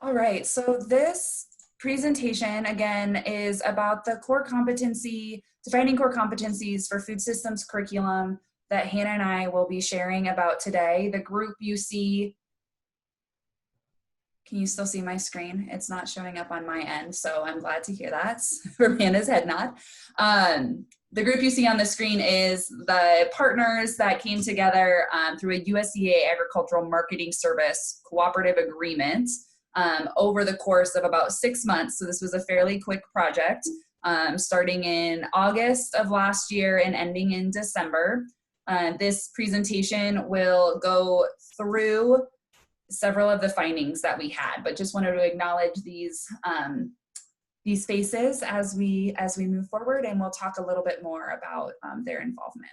All right, so this presentation again is about the core competency, defining core competencies for food systems curriculum that Hannah and I will be sharing about today. The group you see, can you still see my screen? It's not showing up on my end, so I'm glad to hear that from Hannah's head nod. The group you see on the screen is the partners that came together through a USDA Agricultural Marketing Service cooperative agreement over the course of about 6 months. So this was a fairly quick project, starting in August of last year and ending in December. This presentation will go through several of the findings that we had, but just wanted to acknowledge these faces as we move forward, and we'll talk a little bit more about their involvement.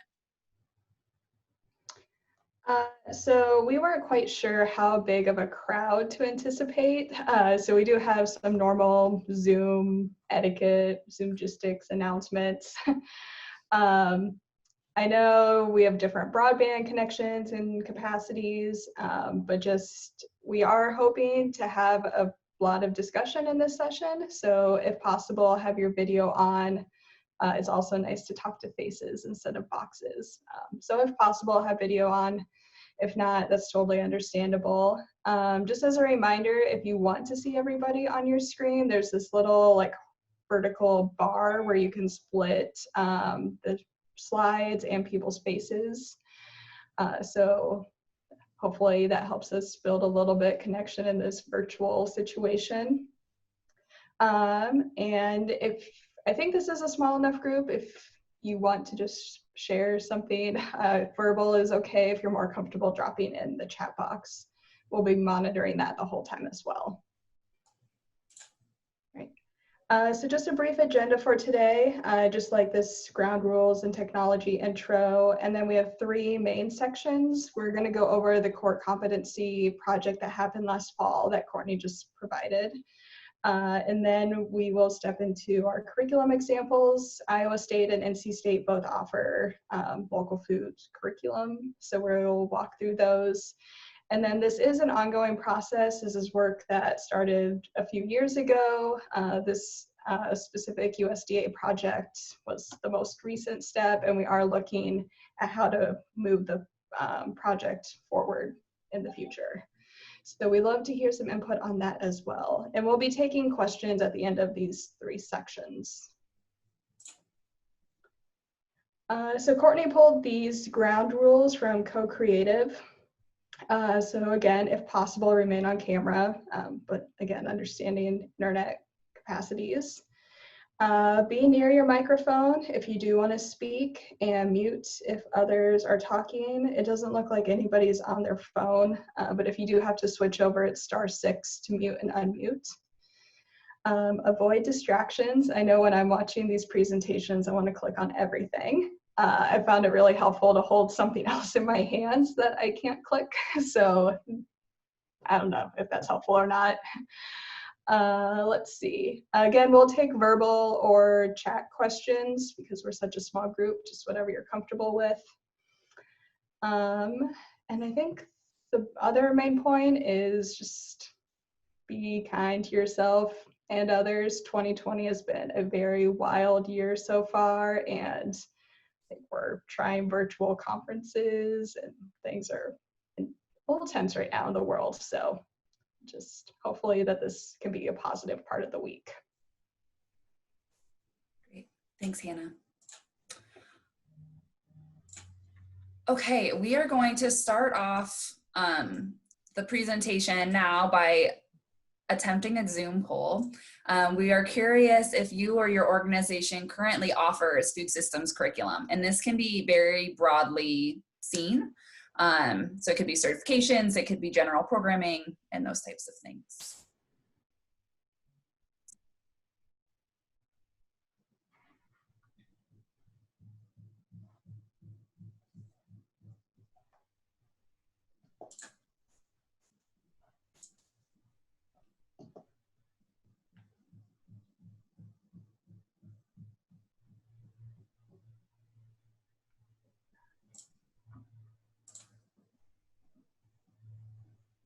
So we weren't quite sure how big of a crowd to anticipate. So we do have some normal Zoom etiquette, Zoom logistics announcements. I know we have different broadband connections and capacities, but just we are hoping to have a lot of discussion in this session. So if possible, have your video on. It's also nice to talk to faces instead of boxes. So if possible, have video on. If not, that's totally understandable. Just as a reminder, if you want to see everybody on your screen, there's this little like vertical bar where you can split the slides and people's faces. So hopefully that helps us build a little bit connection in this virtual situation. And if I think this is a small enough group, if you want to just share something, verbal is okay. If you're more comfortable dropping in the chat box, we'll be monitoring that the whole time as well. So just a brief agenda for today, just like this ground rules and technology intro. And then we have 3 main sections. We're going to go over the core competency project that happened last fall that Courtney just provided. And then we will step into our curriculum examples. Iowa State and NC State both offer local food curriculum. So we'll walk through those. And then this is an ongoing process. This is work that started a few years ago. This specific USDA project was the most recent step, and we are looking at how to move the project forward in the future. So we love to hear some input on that as well. And we'll be taking questions at the end of these 3 sections. So Courtney pulled these ground rules from Co-Creative. So again, if possible, remain on camera, but again, understanding internet capacities. Be near your microphone if you do want to speak, and mute if others are talking. It doesn't look like anybody's on their phone, but if you do have to switch over, it's *6 to mute and unmute. Avoid distractions. I know when I'm watching these presentations, I want to click on everything. I found it really helpful to hold something else in my hands that I can't click. So I don't know if that's helpful or not. Let's see. Again, we'll take verbal or chat questions because we're such a small group, just whatever you're comfortable with. And I think the other main point is just be kind to yourself and others. 2020 has been a very wild year so far, and I think we're trying virtual conferences and things are a little tense right now in the world. So just hopefully that this can be a positive part of the week. Great, thanks, Hannah. Okay, we are going to start off the presentation now by attempting a Zoom poll. We are curious if you or your organization currently offers food systems curriculum, and this can be very broadly seen. So it could be certifications, it could be general programming, and those types of things.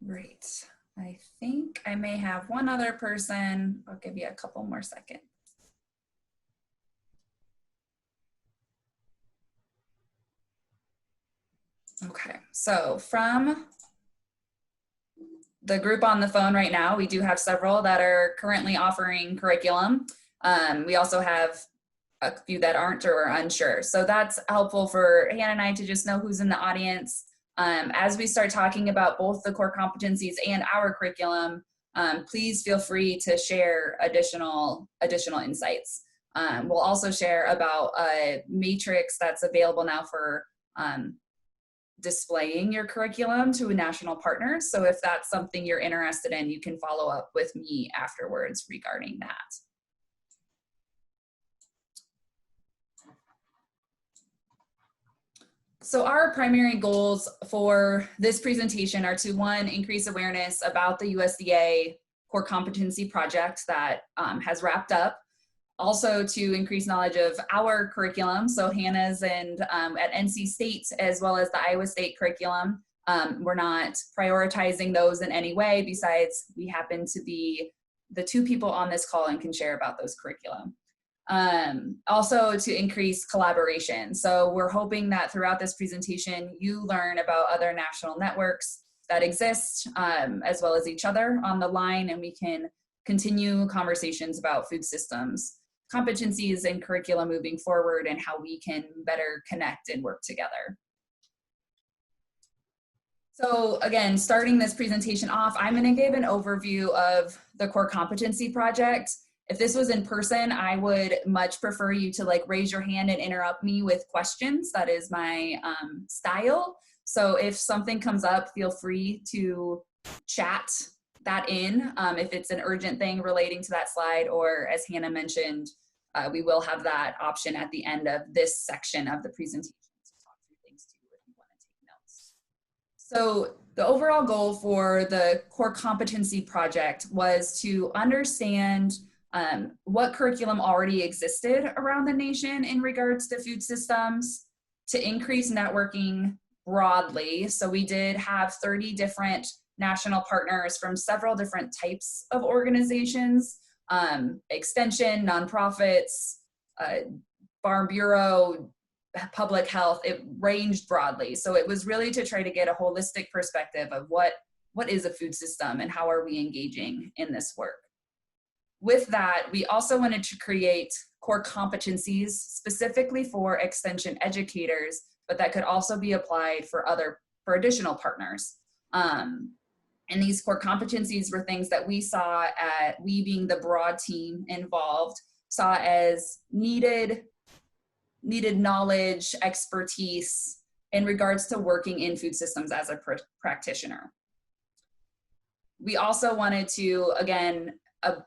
Great. I think I may have one other person. I'll give you a couple more seconds. Okay, so from the group on the phone right now, we do have several that are currently offering curriculum. We also have a few that aren't or are unsure. So that's helpful for Hannah and I to just know who's in the audience. As we start talking about both the core competencies and our curriculum, please feel free to share additional insights. We'll also share about a matrix that's available now for displaying your curriculum to national partners. So if that's something you're interested in, you can follow up with me afterwards regarding that. So our primary goals for this presentation are to, one, increase awareness about the USDA Core Competency Project that has wrapped up. Also to increase knowledge of our curriculum, so Hannah's and at NC State, as well as the Iowa State curriculum. We're not prioritizing those in any way, besides we happen to be the two people on this call and can share about those curriculum. Also to increase collaboration. So we're hoping that throughout this presentation, you learn about other national networks that exist, as well as each other on the line, and we can continue conversations about food systems, competencies, and curriculum moving forward, and how we can better connect and work together. So again, starting this presentation off, I'm going to give an overview of the Core Competency Project. If this was in person, I would much prefer you to like raise your hand and interrupt me with questions. That is my style. So if something comes up, feel free to chat that in if it's an urgent thing relating to that slide, or as Hannah mentioned, we will have that option at the end of this section of the presentation to talk through things too if you want to take notes. So the overall goal for the Core Competency Project was to understand what curriculum already existed around the nation in regards to food systems, to increase networking broadly. So we did have 30 different national partners from several different types of organizations, extension, nonprofits, Farm Bureau, public health. It ranged broadly. So it was really to try to get a holistic perspective of what is a food system and how are we engaging in this work. With that, we also wanted to create core competencies specifically for extension educators, but that could also be applied for additional partners. And these core competencies were things that we saw we being the broad team involved, saw as needed knowledge, expertise in regards to working in food systems as a practitioner. We also wanted to, again,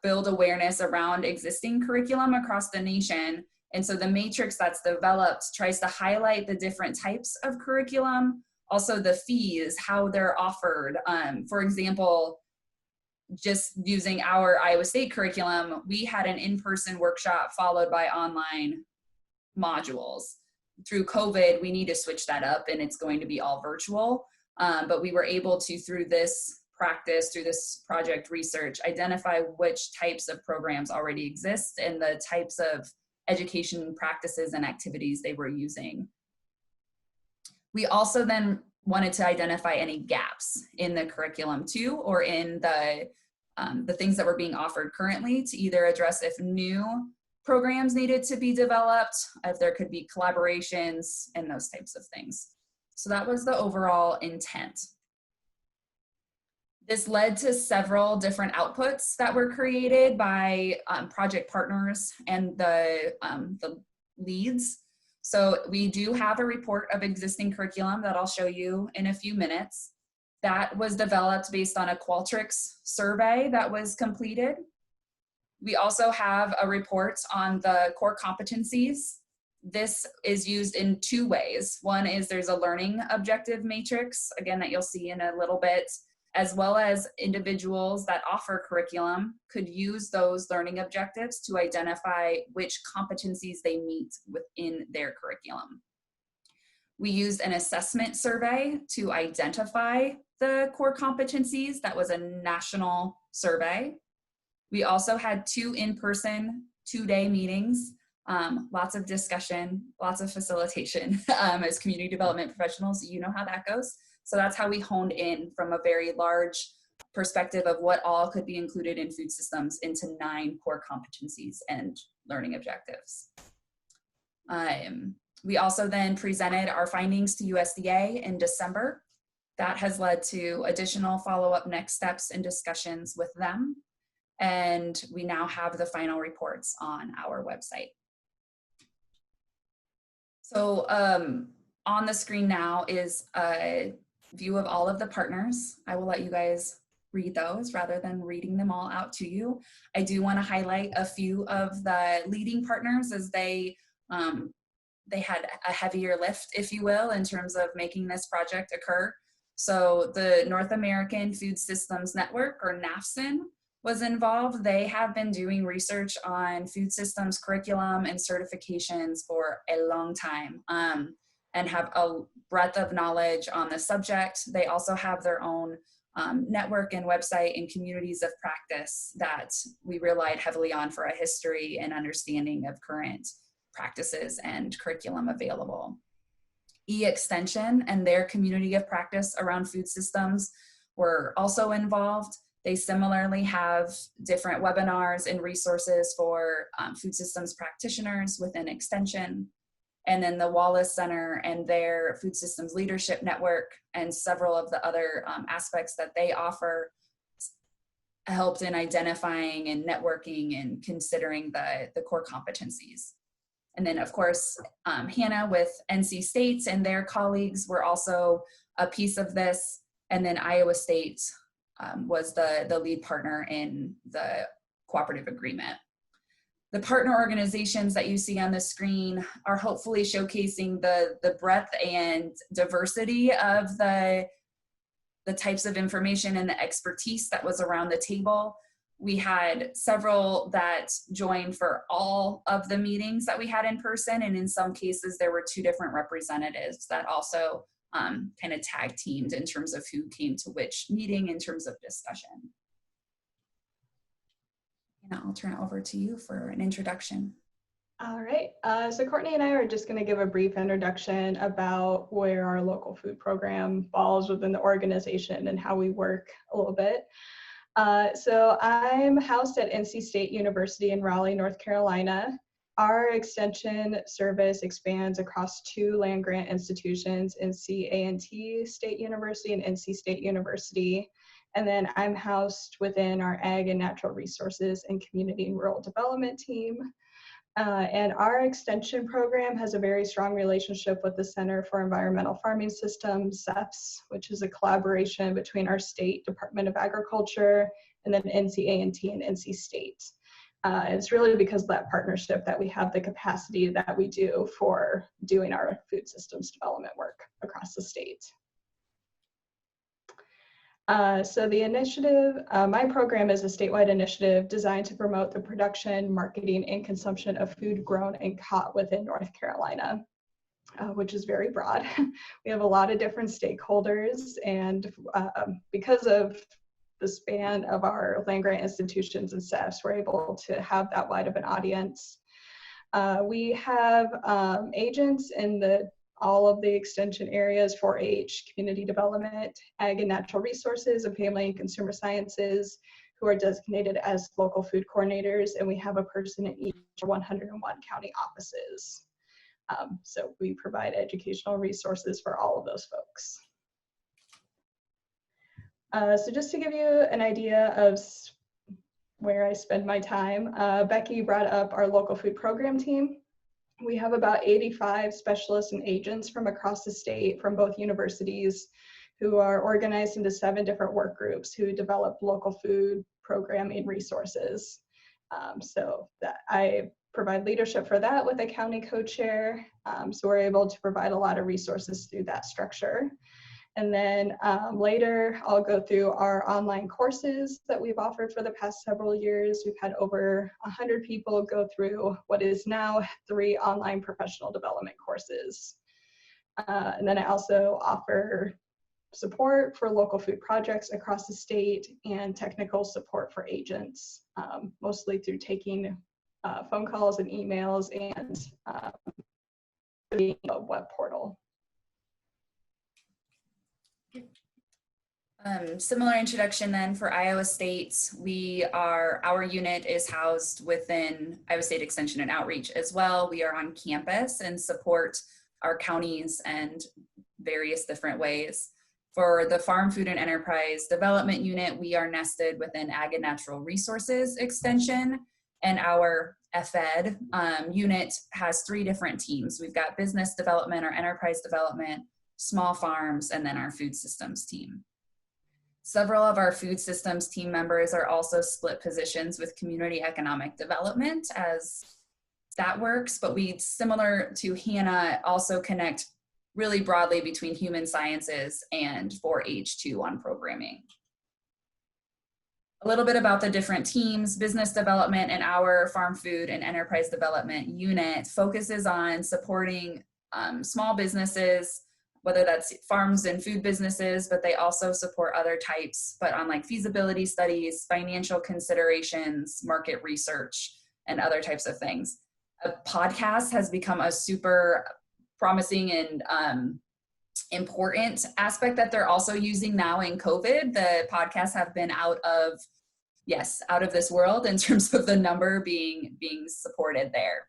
build awareness around existing curriculum across the nation. And so the matrix that's developed tries to highlight the different types of curriculum, also the fees, how they're offered. For example, just using our Iowa State curriculum, we had an in-person workshop followed by online modules. Through COVID, we need to switch that up and it's going to be all virtual. But we were able to, through this practice, through this project research, identify which types of programs already exist and the types of education practices and activities they were using. We also then wanted to identify any gaps in the curriculum too, or in the things that were being offered currently, to either address if new programs needed to be developed, if there could be collaborations and those types of things. So that was the overall intent. This led to several different outputs that were created by project partners and the leads. So we do have a report of existing curriculum that I'll show you in a few minutes. That was developed based on a Qualtrics survey that was completed. We also have a report on the core competencies. This is used in two ways. One is there's a learning objective matrix, again, that you'll see in a little bit, as well as individuals that offer curriculum could use those learning objectives to identify which competencies they meet within their curriculum. We used an assessment survey to identify the core competencies. That was a national survey. We also had 2 in-person 2-day meetings, lots of discussion, lots of facilitation. As community development professionals, you know how that goes. So that's how we honed in from a very large perspective of what all could be included in food systems into 9 core competencies and learning objectives. We also then presented our findings to USDA in December. That has led to additional follow-up next steps and discussions with them. And we now have the final reports on our website. So on the screen now is a view of all of the partners. I will let you guys read those rather than reading them all out to you. I do want to highlight a few of the leading partners, as they had a heavier lift, if you will, in terms of making this project occur. So the North American Food Systems Network, or NAFSN, was involved. They have been doing research on food systems curriculum and certifications for a long time, and have a breadth of knowledge on the subject. They also have their own network and website and communities of practice that we relied heavily on for a history and understanding of current practices and curriculum available. Extension and their community of practice around food systems were also involved. They similarly have different webinars and resources for food systems practitioners within Extension. And then the Wallace Center and their Food Systems Leadership Network and several of the other aspects that they offer helped in identifying and networking and considering the core competencies. And then, of course, Hannah with NC State and their colleagues were also a piece of this. And then Iowa State was the lead partner in the cooperative agreement. The partner organizations that you see on the screen are hopefully showcasing the breadth and diversity of the types of information and the expertise that was around the table. We had several that joined for all of the meetings that we had in person, and in some cases there were 2 different representatives that also kind of tag teamed in terms of who came to which meeting in terms of discussion. And I'll turn it over to you for an introduction. All right, so Courtney and I are just going to give a brief introduction about where our local food program falls within the organization and how we work a little bit. So I'm housed at NC State University in Raleigh, North Carolina. Our extension service expands across 2 land-grant institutions, NC State University and NC State University. And then I'm housed within our Ag and Natural Resources and Community and Rural Development team. And our extension program has a very strong relationship with the Center for Environmental Farming Systems, CEFS, which is a collaboration between our state Department of Agriculture and then NCA&T and NC State. It's really because of that partnership that we have the capacity that we do for doing our food systems development work across the state. So the initiative, my program is a statewide initiative designed to promote the production, marketing, and consumption of food grown and caught within North Carolina, which is very broad. We have a lot of different stakeholders, and because of the span of our land-grant institutions and CEFs, we're able to have that wide of an audience. We have agents in all of the extension areas: 4-H, community development, ag and natural resources, and family and consumer sciences, who are designated as local food coordinators, and we have a person in each 101 county offices. So we provide educational resources for all of those folks. So just to give you an idea of where I spend my time, Becky brought up our local food program team. We have about 85 specialists and agents from across the state, from both universities, who are organized into 7 different work groups who develop local food programming resources. So that I provide leadership for that with a county co-chair. So we're able to provide a lot of resources through that structure. And then later, I'll go through our online courses that we've offered for the past several years. We've had over 100 people go through what is now 3 online professional development courses. And then I also offer support for local food projects across the state and technical support for agents, mostly through taking phone calls and emails and the web portal. Similar introduction then for Iowa State. Our unit is housed within Iowa State Extension and Outreach as well. We are on campus and support our counties and various different ways. For the Farm, Food, and Enterprise Development Unit, we are nested within Ag and Natural Resources Extension, and our FED unit has 3 different teams. We've got business development or enterprise development, small farms, and then our food systems team. Several of our food systems team members are also split positions with community economic development as that works, but we, similar to Hannah, also connect really broadly between human sciences and 4-H too on programming. A little bit about the different teams. Business development and our Farm, Food, and Enterprise Development unit focuses on supporting small businesses, whether that's farms and food businesses, but they also support other types, but on like feasibility studies, financial considerations, market research, and other types of things. A podcast has become a super promising and important aspect that they're also using now in COVID. The podcasts have been out of this world in terms of the number being supported there.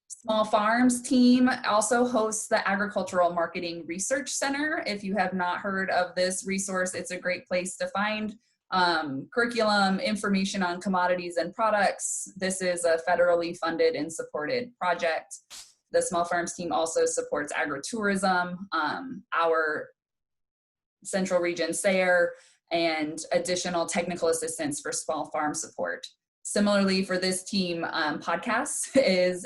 Small Farms team also hosts the Agricultural Marketing Research Center. If you have not heard of this resource, it's a great place to find curriculum, information on commodities and products. This is a federally funded and supported project. The Small Farms team also supports agritourism, our Central Region SARE, and additional technical assistance for small farm support. Similarly, for this team, podcasts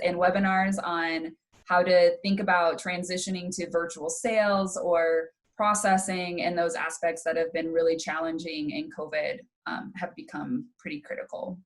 and webinars on how to think about transitioning to virtual sales or processing, and those aspects that have been really challenging in COVID have become pretty critical.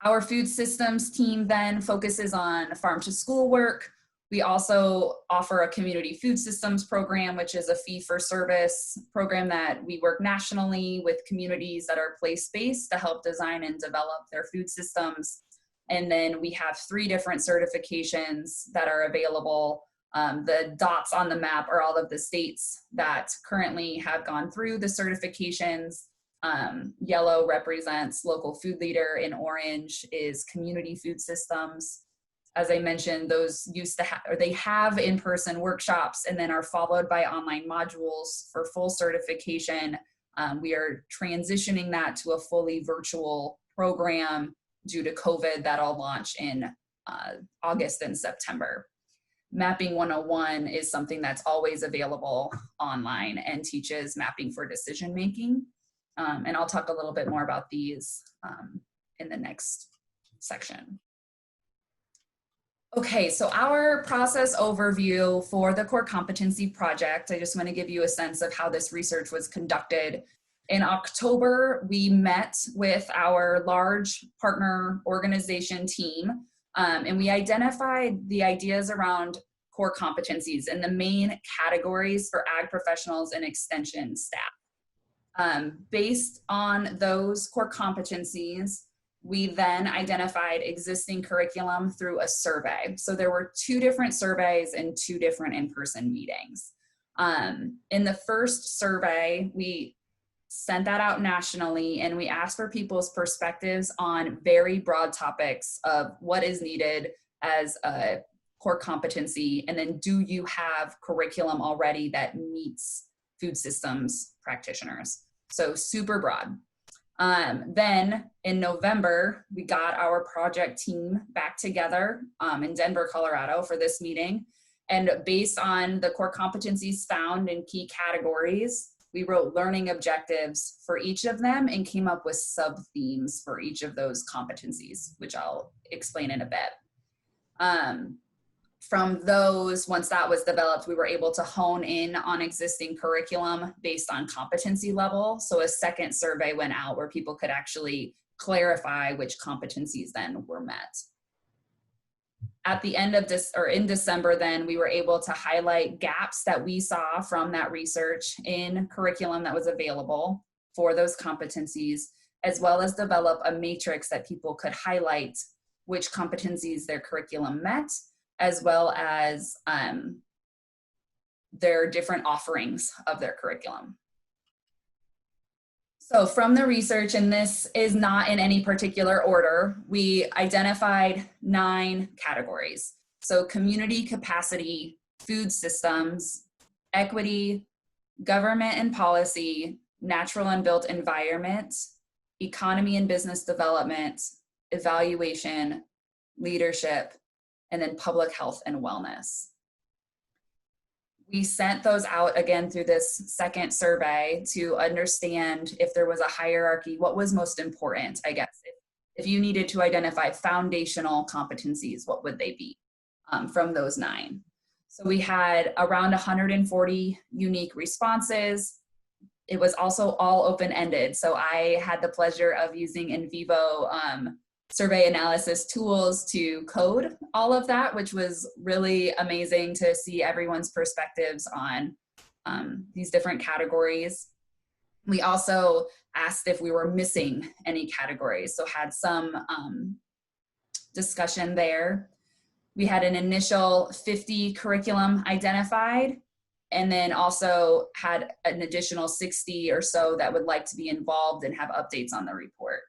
Our food systems team then focuses on farm to school work. We also offer a community food systems program, which is a fee-for-service program that we work nationally with communities that are place-based to help design and develop their food systems. And then we have 3 different certifications that are available. The dots on the map are all of the states that currently have gone through the certifications. Yellow represents local food leader, and orange is community food systems. As I mentioned, those they have in-person workshops and then are followed by online modules for full certification. We are transitioning that to a fully virtual program due to COVID that'll launch in August and September. Mapping 101 is something that's always available online and teaches mapping for decision making. And I'll talk a little bit more about these in the next section. Okay, so our process overview for the Core Competency Project, I just want to give you a sense of how this research was conducted. In October, we met with our large partner organization team, and we identified the ideas around core competencies and the main categories for ag professionals and extension staff. Based on those core competencies, we then identified existing curriculum through a survey. So there were 2 different surveys and 2 different in-person meetings. In the first survey, we sent that out nationally, and we asked for people's perspectives on very broad topics of what is needed as a core competency, and then do you have curriculum already that meets food systems practitioners? So super broad. Then in November, we got our project team back together in Denver, Colorado for this meeting. And based on the core competencies found in key categories, we wrote learning objectives for each of them and came up with sub-themes for each of those competencies, which I'll explain in a bit. From those, once that was developed, we were able to hone in on existing curriculum based on competency level. So a second survey went out where people could actually clarify which competencies then were met. At the end of this, or in December, then we were able to highlight gaps that we saw from that research in curriculum that was available for those competencies, as well as develop a matrix that people could highlight which competencies their curriculum met, as well as their different offerings of their curriculum. So from the research, and this is not in any particular order, we identified 9 categories. So community capacity, food systems, equity, government and policy, natural and built environment, economy and business development, evaluation, leadership, and then public health and wellness. We sent those out again through this second survey to understand if there was a hierarchy, what was most important, I guess. If you needed to identify foundational competencies, what would they be from those 9? So we had around 140 unique responses. It was also all open-ended. So I had the pleasure of using in vivo survey analysis tools to code all of that, which was really amazing to see everyone's perspectives on these different categories. We also asked if we were missing any categories, so had some discussion there. We had an initial 50 curriculum identified, and then also had an additional 60 or so that would like to be involved and have updates on the report.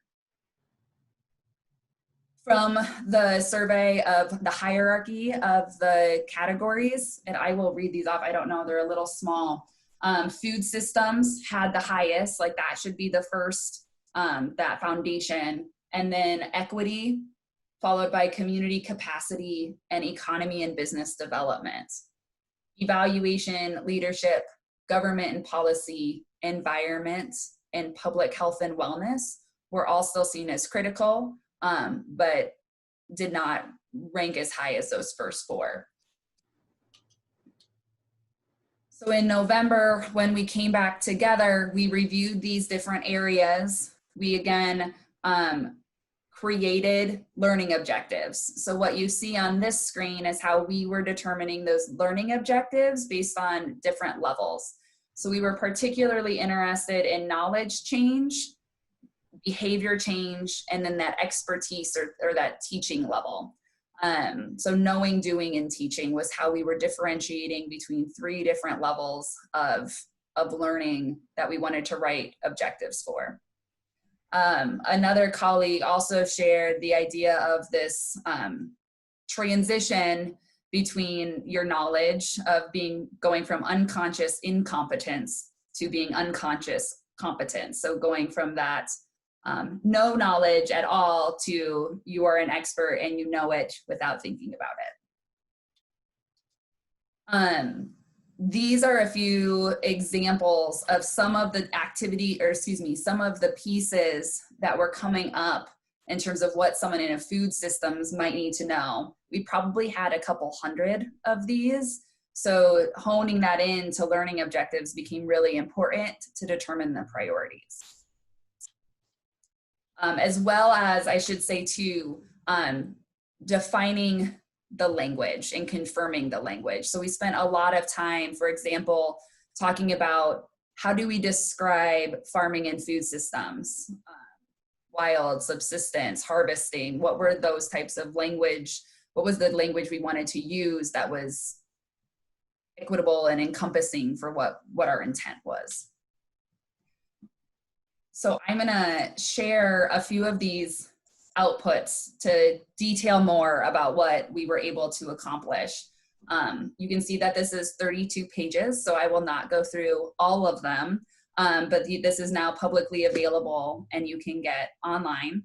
From the survey of the hierarchy of the categories, and I will read these off, I don't know, they're a little small. Food systems had the highest, like that should be the first, that foundation. And then equity, followed by community capacity and economy and business development. Evaluation, leadership, government and policy, environment, and public health and wellness were all still seen as critical, but did not rank as high as those first 4. So in November, when we came back together, we reviewed these different areas. We again created learning objectives. So what you see on this screen is how we were determining those learning objectives based on different levels. So we were particularly interested in knowledge change, behavior change, and then that expertise or that teaching level. So knowing, doing, and teaching was how we were differentiating between 3 different levels of learning that we wanted to write objectives for. Another colleague also shared the idea of this transition between your knowledge of going from unconscious incompetence to being unconscious competence. So going from that no knowledge at all to you are an expert and you know it without thinking about it. These are a few examples of some of the some of the pieces that were coming up in terms of what someone in a food systems might need to know. We probably had a couple hundred of these. So honing that into learning objectives became really important to determine the priorities. As well as, I should say too, defining the language and confirming the language. So we spent a lot of time, for example, talking about how do we describe farming and food systems, wild, subsistence, harvesting, what were those types of language, what was the language we wanted to use that was equitable and encompassing for what our intent was. So I'm gonna share a few of these outputs to detail more about what we were able to accomplish. You can see that this is 32 pages, so I will not go through all of them, but this is now publicly available and you can get online.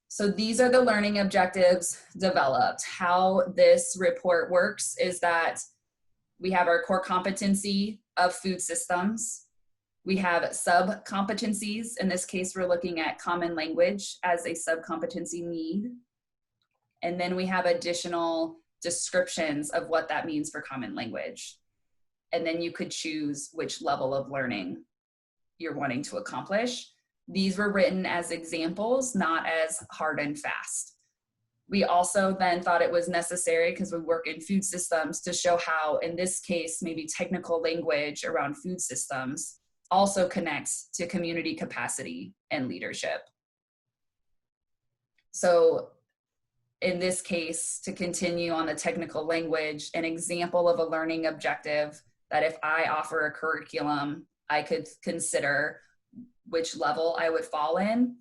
So these are the learning objectives developed. How this report works is that we have our core competency of food systems. We have sub-competencies. In this case, we're looking at common language as a sub-competency need. And then we have additional descriptions of what that means for common language. And then you could choose which level of learning you're wanting to accomplish. These were written as examples, not as hard and fast. We also then thought it was necessary, because we work in food systems, to show how, in this case, maybe technical language around food systems also connects to community capacity and leadership. So in this case, to continue on the technical language, an example of a learning objective that if I offer a curriculum, I could consider which level I would fall in.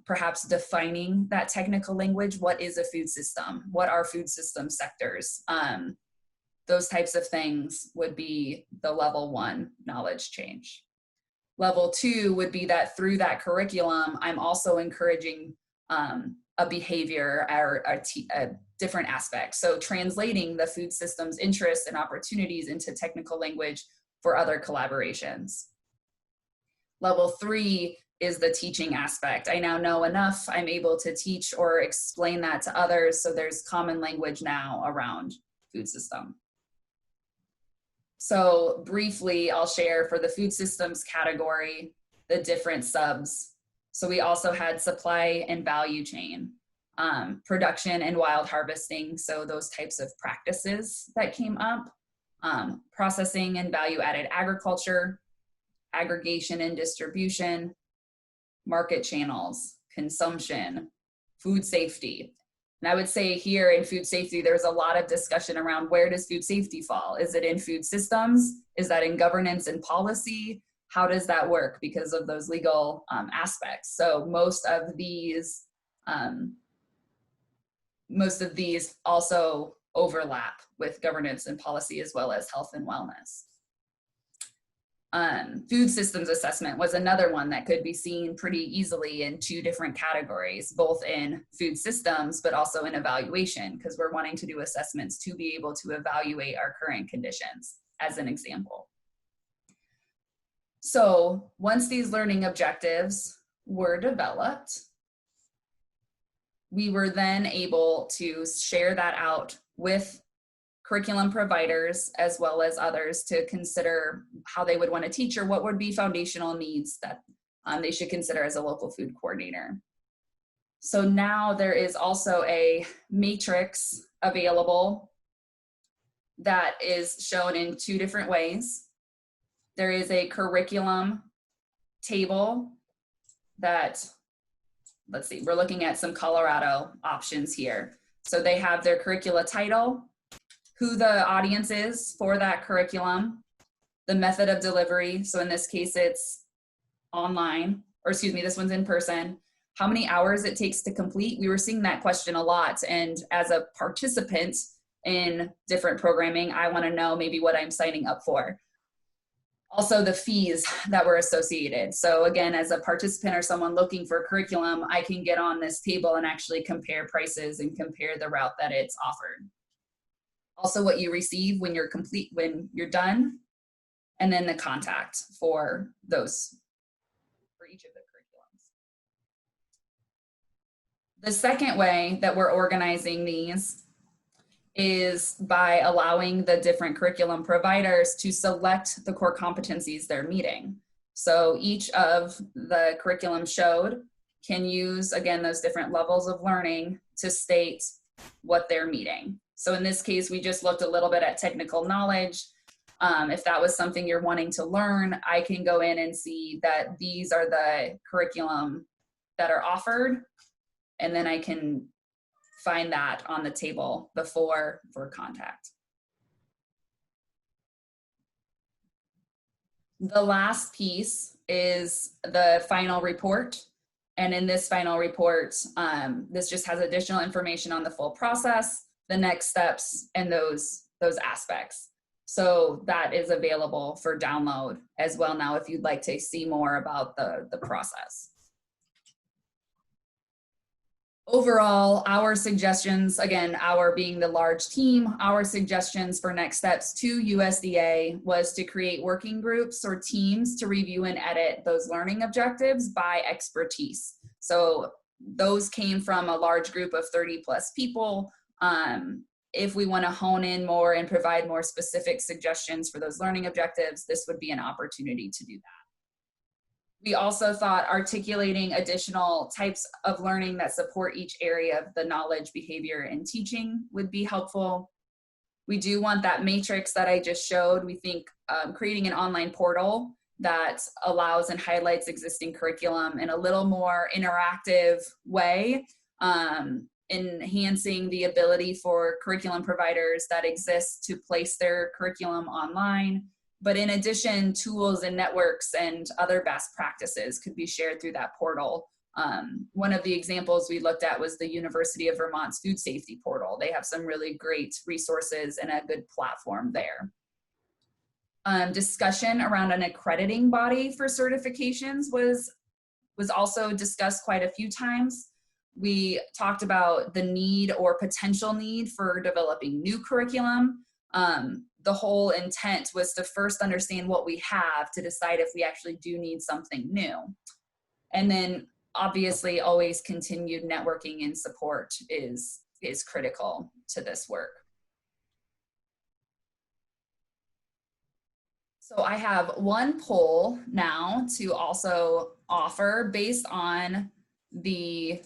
Perhaps defining that technical language. What is a food system? What are food system sectors? Those types of things would be the level 1 knowledge change. Level 2 would be that through that curriculum, I'm also encouraging a behavior or a different aspect. So translating the food system's interests and opportunities into technical language for other collaborations. Level 3 is the teaching aspect. I now know enough, I'm able to teach or explain that to others, so there's common language now around food system. So briefly, I'll share for the food systems category, the different subs. So we also had supply and value chain, production and wild harvesting, so those types of practices that came up, processing and value-added agriculture, aggregation and distribution, market channels, consumption, food safety. And I would say here in food safety, there's a lot of discussion around where does food safety fall? Is it in food systems? Is that in governance and policy? How does that work because of those legal aspects? So most of these also overlap with governance and policy as well as health and wellness. Food systems assessment was another one that could be seen pretty easily in 2 different categories, both in food systems, but also in evaluation, because we're wanting to do assessments to be able to evaluate our current conditions, as an example. So once these learning objectives were developed, we were then able to share that out with curriculum providers as well as others to consider how they would want to teach or what would be foundational needs that they should consider as a local food coordinator. So now there is also a matrix available that is shown in 2 different ways. There is a curriculum table that, let's see, we're looking at some Colorado options here. So they have their curricula title, who the audience is for that curriculum, the method of delivery. So in this case, it's online, or excuse me, this one's in person. How many hours it takes to complete. We were seeing that question a lot. And as a participant in different programming, I want to know maybe what I'm signing up for. Also the fees that were associated. So again, as a participant or someone looking for a curriculum, I can get on this table and actually compare prices and compare the route that it's offered. Also what you receive when you're complete, when you're done, and then the contact for those, for each of the curriculums. The second way that we're organizing these is by allowing the different curriculum providers to select the core competencies they're meeting. So each of the curriculum showed can use, again, those different levels of learning to state what they're meeting. So in this case, we just looked a little bit at technical knowledge. If that was something you're wanting to learn, I can go in and see that these are the curriculum that are offered, and then I can find that on the table before for contact. The last piece is the final report. And in this final report, this just has additional information on the full process, the next steps, and those aspects. So that is available for download as well now if you'd like to see more about the process. Overall, our suggestions, again, our being the large team, our suggestions for next steps to USDA was to create working groups or teams to review and edit those learning objectives by expertise. So those came from a large group of 30+ people. If we want to hone in more and provide more specific suggestions for those learning objectives, this would be an opportunity to do that. We also thought articulating additional types of learning that support each area of the knowledge, behavior, and teaching would be helpful. We do want that matrix that I just showed. We think creating an online portal that allows and highlights existing curriculum in a little more interactive way, enhancing the ability for curriculum providers that exist to place their curriculum online. But in addition, tools and networks and other best practices could be shared through that portal. One of the examples we looked at was the University of Vermont's food safety portal. They have some really great resources and a good platform there. Discussion around an accrediting body for certifications was also discussed quite a few times. We talked about the need or potential need for developing new curriculum. The whole intent was to first understand what we have to decide if we actually do need something new. And then obviously always continued networking and support is critical to this work. So I have one poll now to also offer based on I'm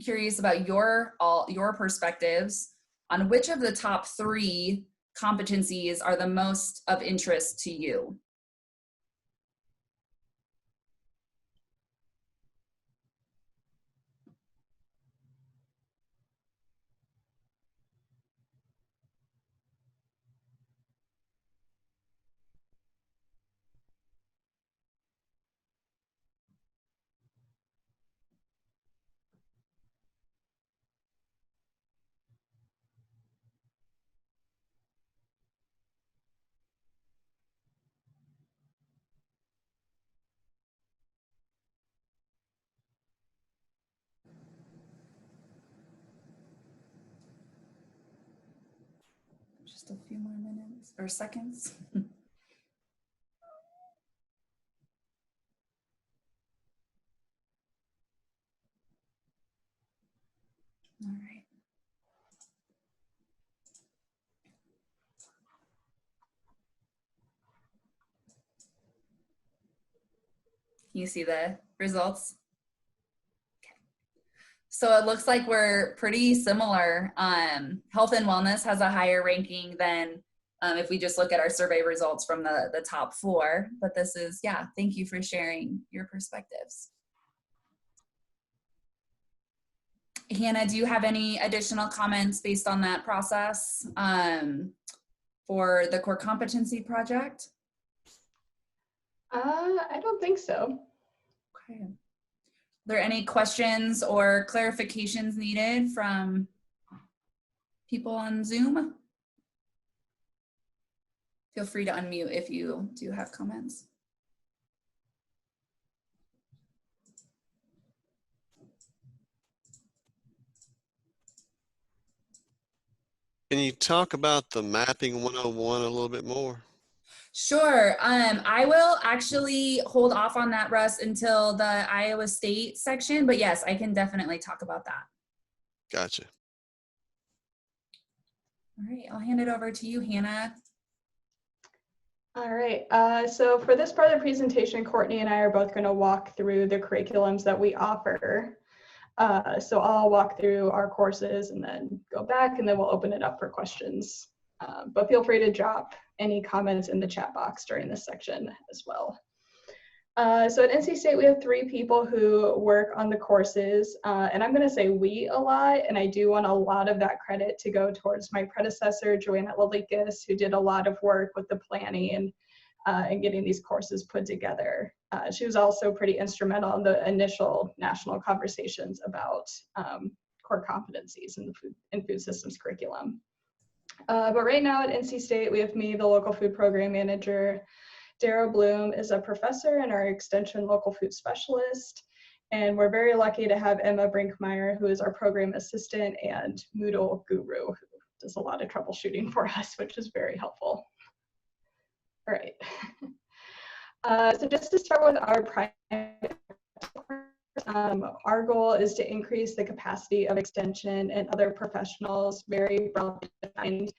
curious about your perspectives on which of the top 3 competencies are the most of interest to you. Just a few more minutes or seconds. All right. Can you see the results? Okay. So it looks like we're pretty similar. Health and wellness has a higher ranking than if we just look at our survey results from the top 4. But this is, yeah, thank you for sharing your perspectives. Hannah, do you have any additional comments based on that process for the core competency project? I don't think so. Okay. Are there any questions or clarifications needed from people on Zoom? Feel free to unmute if you do have comments. Can you talk about the mapping 101 a little bit more? Sure. I will actually hold off on that, Russ, until the Iowa State section, but yes, I can definitely talk about that. Gotcha. All right, I'll hand it over to you, Hannah. All right, so for this part of the presentation, Courtney and I are both going to walk through the curriculums that we offer. So I'll walk through our courses and then go back, and then we'll open it up for questions. But feel free to drop any comments in the chat box during this section as well. So at NC State, we have 3 people who work on the courses, and I'm going to say we a lot, and I do want a lot of that credit to go towards my predecessor, Joanna Lalikas, who did a lot of work with the planning and getting these courses put together. She was also pretty instrumental in the initial national conversations about core competencies in food systems curriculum. But right now at NC State, we have me, the local food program manager. Darrell Bloom is a professor and our extension local food specialist. And we're very lucky to have Emma Brinkmeyer, who is our program assistant and Moodle guru, who does a lot of troubleshooting for us, which is very helpful. All right. So just to start with our private our goal is to increase the capacity of extension and other professionals, very well defined,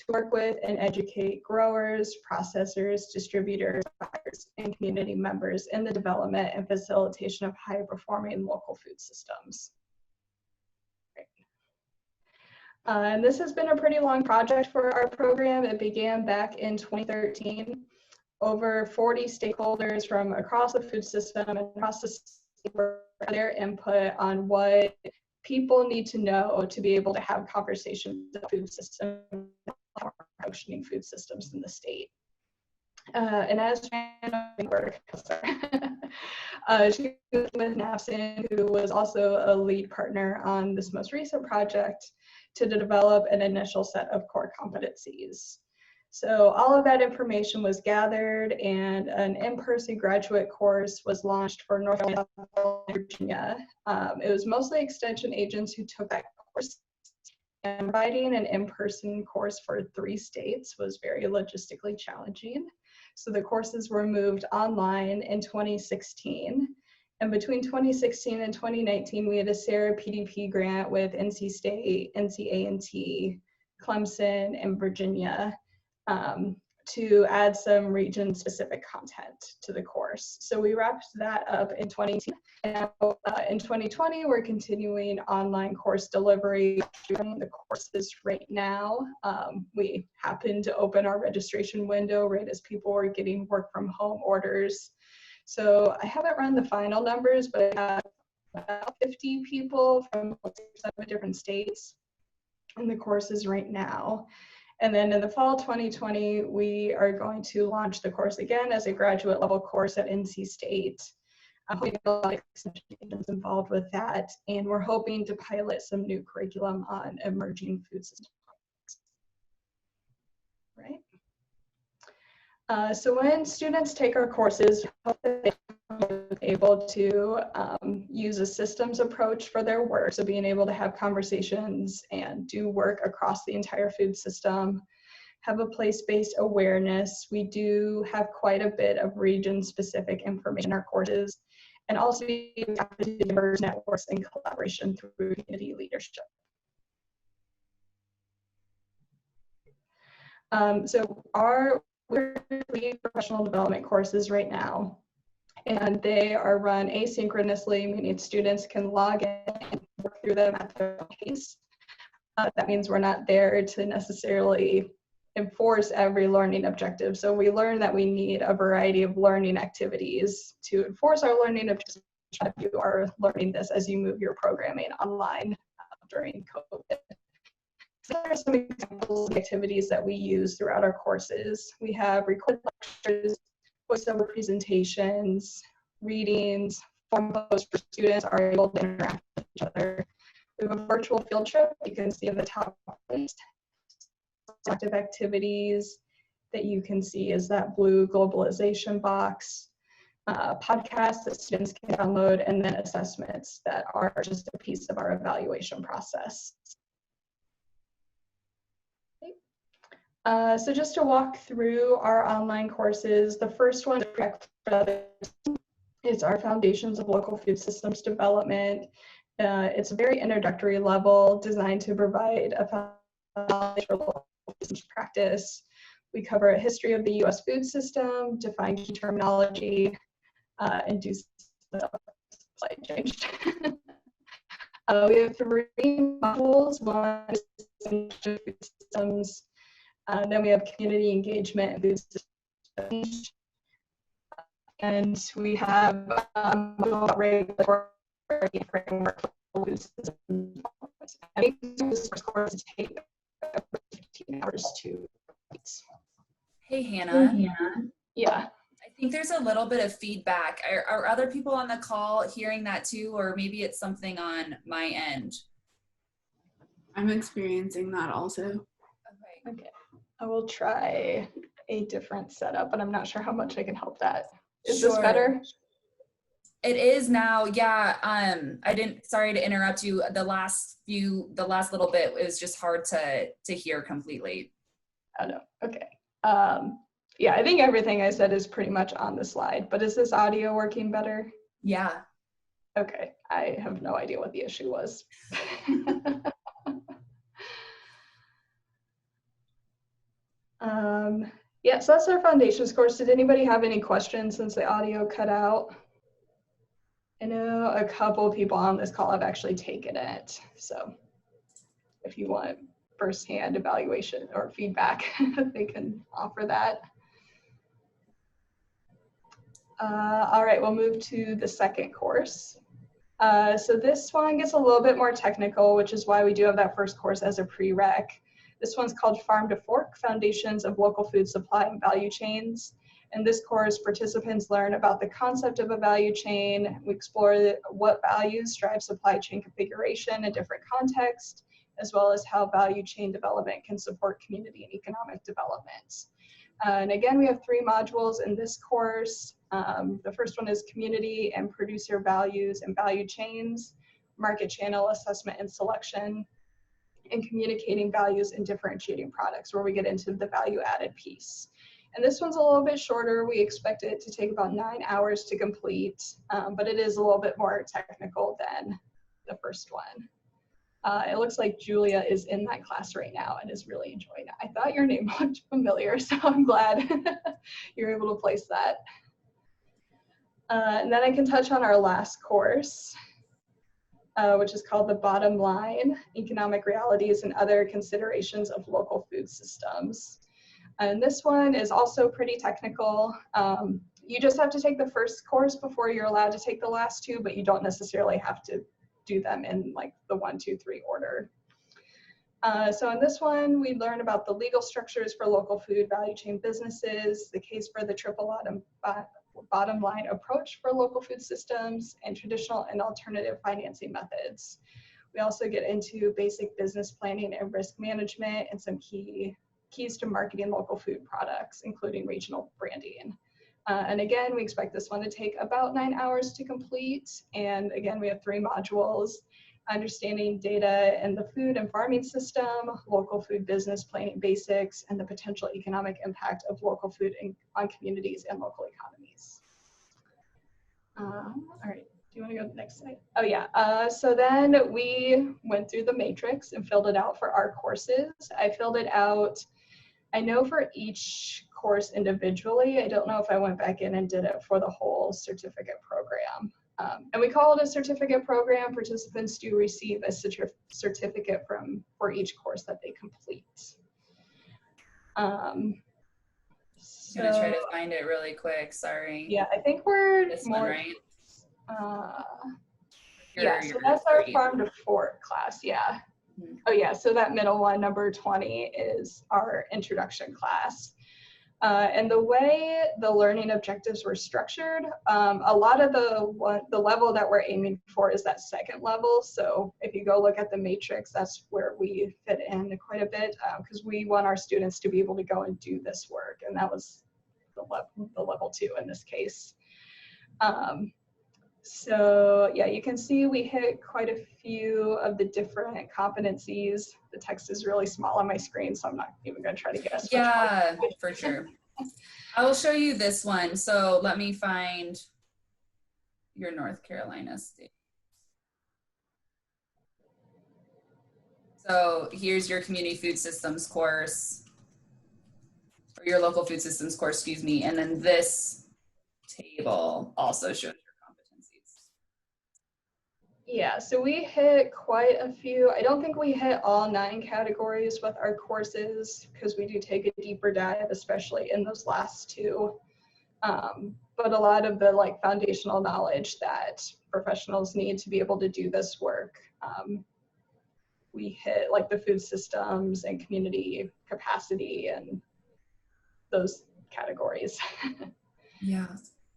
to work with and educate growers, processors, distributors, buyers, and community members in the development and facilitation of high-performing local food systems. And this has been a pretty long project for our program. It began back in 2013. Over 40 stakeholders from across the food system and across the state were their input on what people need to know to be able to have conversations about food systems, functioning food systems in the state. And as Hannah Dankbar, she was with NAFSN, who was also a lead partner on this most recent project, to develop an initial set of core competencies. So all of that information was gathered, and an in-person graduate course was launched for North Virginia. It was mostly extension agents who took that course, and writing an in-person course for 3 states was very logistically challenging. So the courses were moved online in 2016. And between 2016 and 2019, we had a SARA PDP grant with NC State, NCA&T, Clemson, and Virginia to add some region-specific content to the course. So we wrapped that up in 2019. And in 2020, we're continuing online course delivery. Running the courses right now. We happened to open our registration window right as people were getting work from home orders. So I haven't run the final numbers, but I have about 50 people from 7 different states in the courses right now. And then in the fall 2020, we are going to launch the course again as a graduate level course at NC State. We have a lot of extension agents involved with that, and we're hoping to pilot some new curriculum on emerging food systems. Right. So when students take our courses, they're able to use a systems approach for their work. So being able to have conversations and do work across the entire food system, have a place-based awareness. We do have quite a bit of region-specific information in our courses, and also diverse networks and collaboration through community leadership. We're leading professional development courses right now, and they are run asynchronously, meaning students can log in and work through them at their own pace. That means we're not there to necessarily enforce every learning objective. So we learn that we need a variety of learning activities to enforce our learning objectives. You are learning this as you move your programming online during COVID. So there are some examples of activities that we use throughout our courses. We have recorded lectures, voiceover presentations, readings, form posts for students are able to interact with each other. We have a virtual field trip you can see in the top list. Active activities that you can see is that blue globalization box, podcasts that students can download, and then assessments that are just a piece of our evaluation process. So just to walk through our online courses, the first one is our Foundations of Local Food Systems Development. It's a very introductory level designed to provide a foundation for local systems practice. We cover a history of the U.S. food system, define key terminology, and do slide change. We have 3 modules. One is food systems. Then we have community engagement and food systems. And we have regulatory framework for food systems. I think this course take 15 hours to complete. Hey, Hannah. Yeah. I think there's a little bit of feedback. Are other people on the call hearing that too, or maybe it's something on my end? I'm experiencing that also. Okay. I will try a different setup, but I'm not sure how much I can help that. Is this better? It is now, yeah. Sorry to interrupt you. The last little bit was just hard to hear completely. Oh no, okay. Yeah, I think everything I said is pretty much on the slide, but is this audio working better? Yeah. Okay, I have no idea what the issue was. Yeah, so that's our foundations course. Did anybody have any questions since the audio cut out? I know a couple of people on this call have actually taken it. So if you want firsthand evaluation or feedback, they can offer that. All right, we'll move to the second course. So this one gets a little bit more technical, which is why we do have that first course as a prereq. This one's called Farm to Fork, Foundations of Local Food Supply and Value Chains. In this course, participants learn about the concept of a value chain. We explore what values drive supply chain configuration in different contexts, as well as how value chain development can support community and economic development. And again, we have 3 modules in this course. The first one is community and producer values and value chains, market channel assessment and selection, and communicating values and differentiating products, where we get into the value added piece. And this one's a little bit shorter. We expect it to take about 9 hours to complete, but it is a little bit more technical than the first one. It looks like Julia is in that class right now and is really enjoying it. I thought your name looked familiar, so I'm glad you're able to place that. And then I can touch on our last course, which is called The Bottom Line, Economic Realities and Other Considerations of Local Food Systems. And this one is also pretty technical. You just have to take the first course before you're allowed to take the last 2, but you don't necessarily have to do them in like the 1, 2, 3 order. So in this one, we learn about the legal structures for local food value chain businesses, the case for the triple bottom line approach for local food systems, and traditional and alternative financing methods. We also get into basic business planning and risk management and some keys to marketing local food products, including regional branding. And again, we expect this one to take about 9 hours to complete. And again, we have 3 modules: understanding data in the food and farming system, local food business planning basics, and the potential economic impact of local food on communities and local economies. All right, do you want to go to the next slide? Oh yeah, so then we went through the matrix and filled it out for our courses. I filled it out, I know for each course individually. I don't know if I went back in and did it for the whole certificate program. And we call it a certificate program. Participants do receive a certificate for each course that they complete. I'm gonna try to find it really quick, sorry. Yeah, I think we're this more, one, right? Yeah, so that's our Farm to Fork class, yeah. Oh yeah, so that middle one, number 20, is our introduction class. And the way the learning objectives were structured, a lot of the level that we're aiming for is that second level. So if you go look at the matrix, that's where we fit in quite a bit, because we want our students to be able to go and do this work. And that was the level 2 in this case. So yeah, you can see we hit quite a few of the different competencies. The text is really small on my screen, so I'm not even going to try to guess. Yeah, for sure. I will show you this one. So let me find your North Carolina state. So here's your community food systems course, or your local food systems course, excuse me. And then this table also shows your competencies. Yeah, so we hit quite a few. I don't think we hit all 9 categories with our courses, because we do take a deeper dive, especially in those last 2. But a lot of the foundational knowledge that professionals need to be able to do this work, we hit the food systems and community capacity and those categories. Yeah.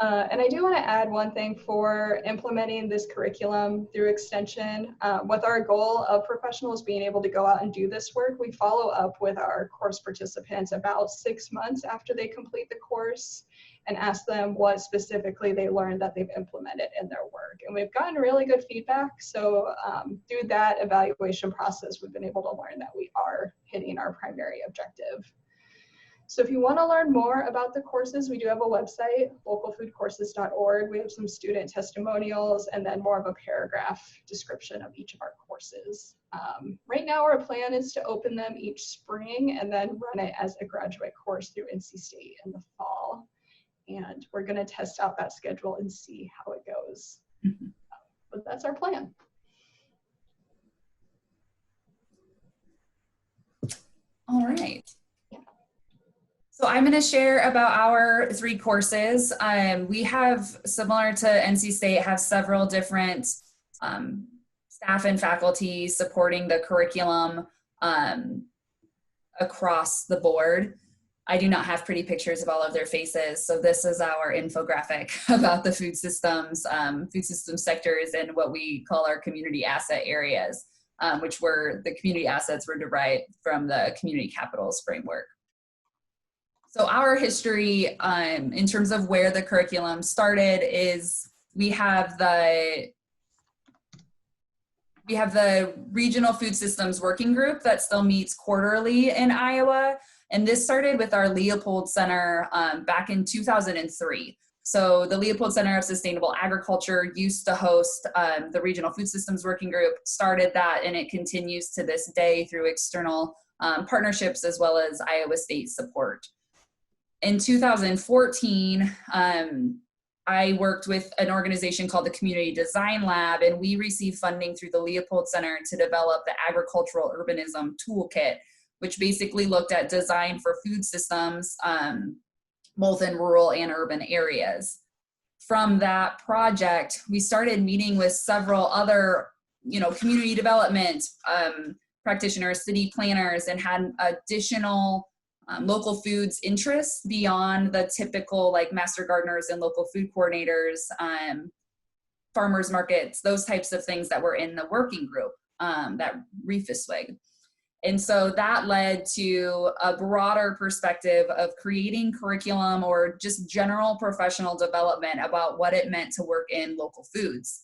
And I do want to add one thing for implementing this curriculum through extension. With our goal of professionals being able to go out and do this work, we follow up with our course participants about 6 months after they complete the course and ask them what specifically they learned that they've implemented in their work. And we've gotten really good feedback. So through that evaluation process, we've been able to learn that we are hitting our primary objective. So if you want to learn more about the courses, we do have a website, localfoodcourses.org. We have some student testimonials and then more of a paragraph description of each of our courses. Right now, our plan is to open them each spring and then run it as a graduate course through NC State in the fall. And we're going to test out that schedule and see how it goes. But that's our plan. All right. So I'm going to share about our 3 courses. We have, similar to NC State, have several different staff and faculty supporting the curriculum across the board. I do not have pretty pictures of all of their faces, so this is our infographic about the food system sectors and what we call our community asset areas, which were the community assets were derived from the community capitals framework. So our history in terms of where the curriculum started is we have the Regional Food Systems Working Group that still meets quarterly in Iowa. And this started with our Leopold Center back in 2003. So the Leopold Center of Sustainable Agriculture used to host the Regional Food Systems Working Group, started that, and it continues to this day through external partnerships as well as Iowa State support. In 2014, I worked with an organization called the Community Design Lab, and we received funding through the Leopold Center to develop the Agricultural Urbanism Toolkit, which basically looked at design for food systems, both in rural and urban areas. From that project, we started meeting with several other, community development practitioners, city planners, and had additional local foods interests beyond the typical like master gardeners and local food coordinators, farmers markets, those types of things that were in the working group, that REFSWIG. And so that led to a broader perspective of creating curriculum or just general professional development about what it meant to work in local foods.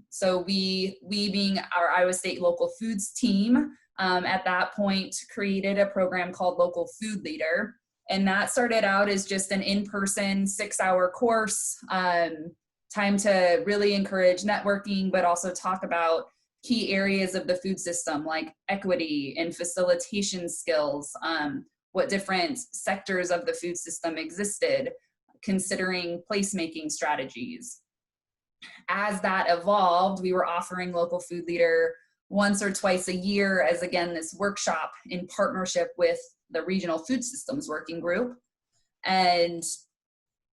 So we being our Iowa State Local Foods team, at that point created a program called Local Food Leader. And that started out as just an in-person 6-hour course, time to really encourage networking, but also talk about key areas of the food system like equity and facilitation skills, what different sectors of the food system existed, considering placemaking strategies. As that evolved, we were offering Local Food Leader once or twice a year as, again, this workshop in partnership with the Regional Food Systems Working Group. And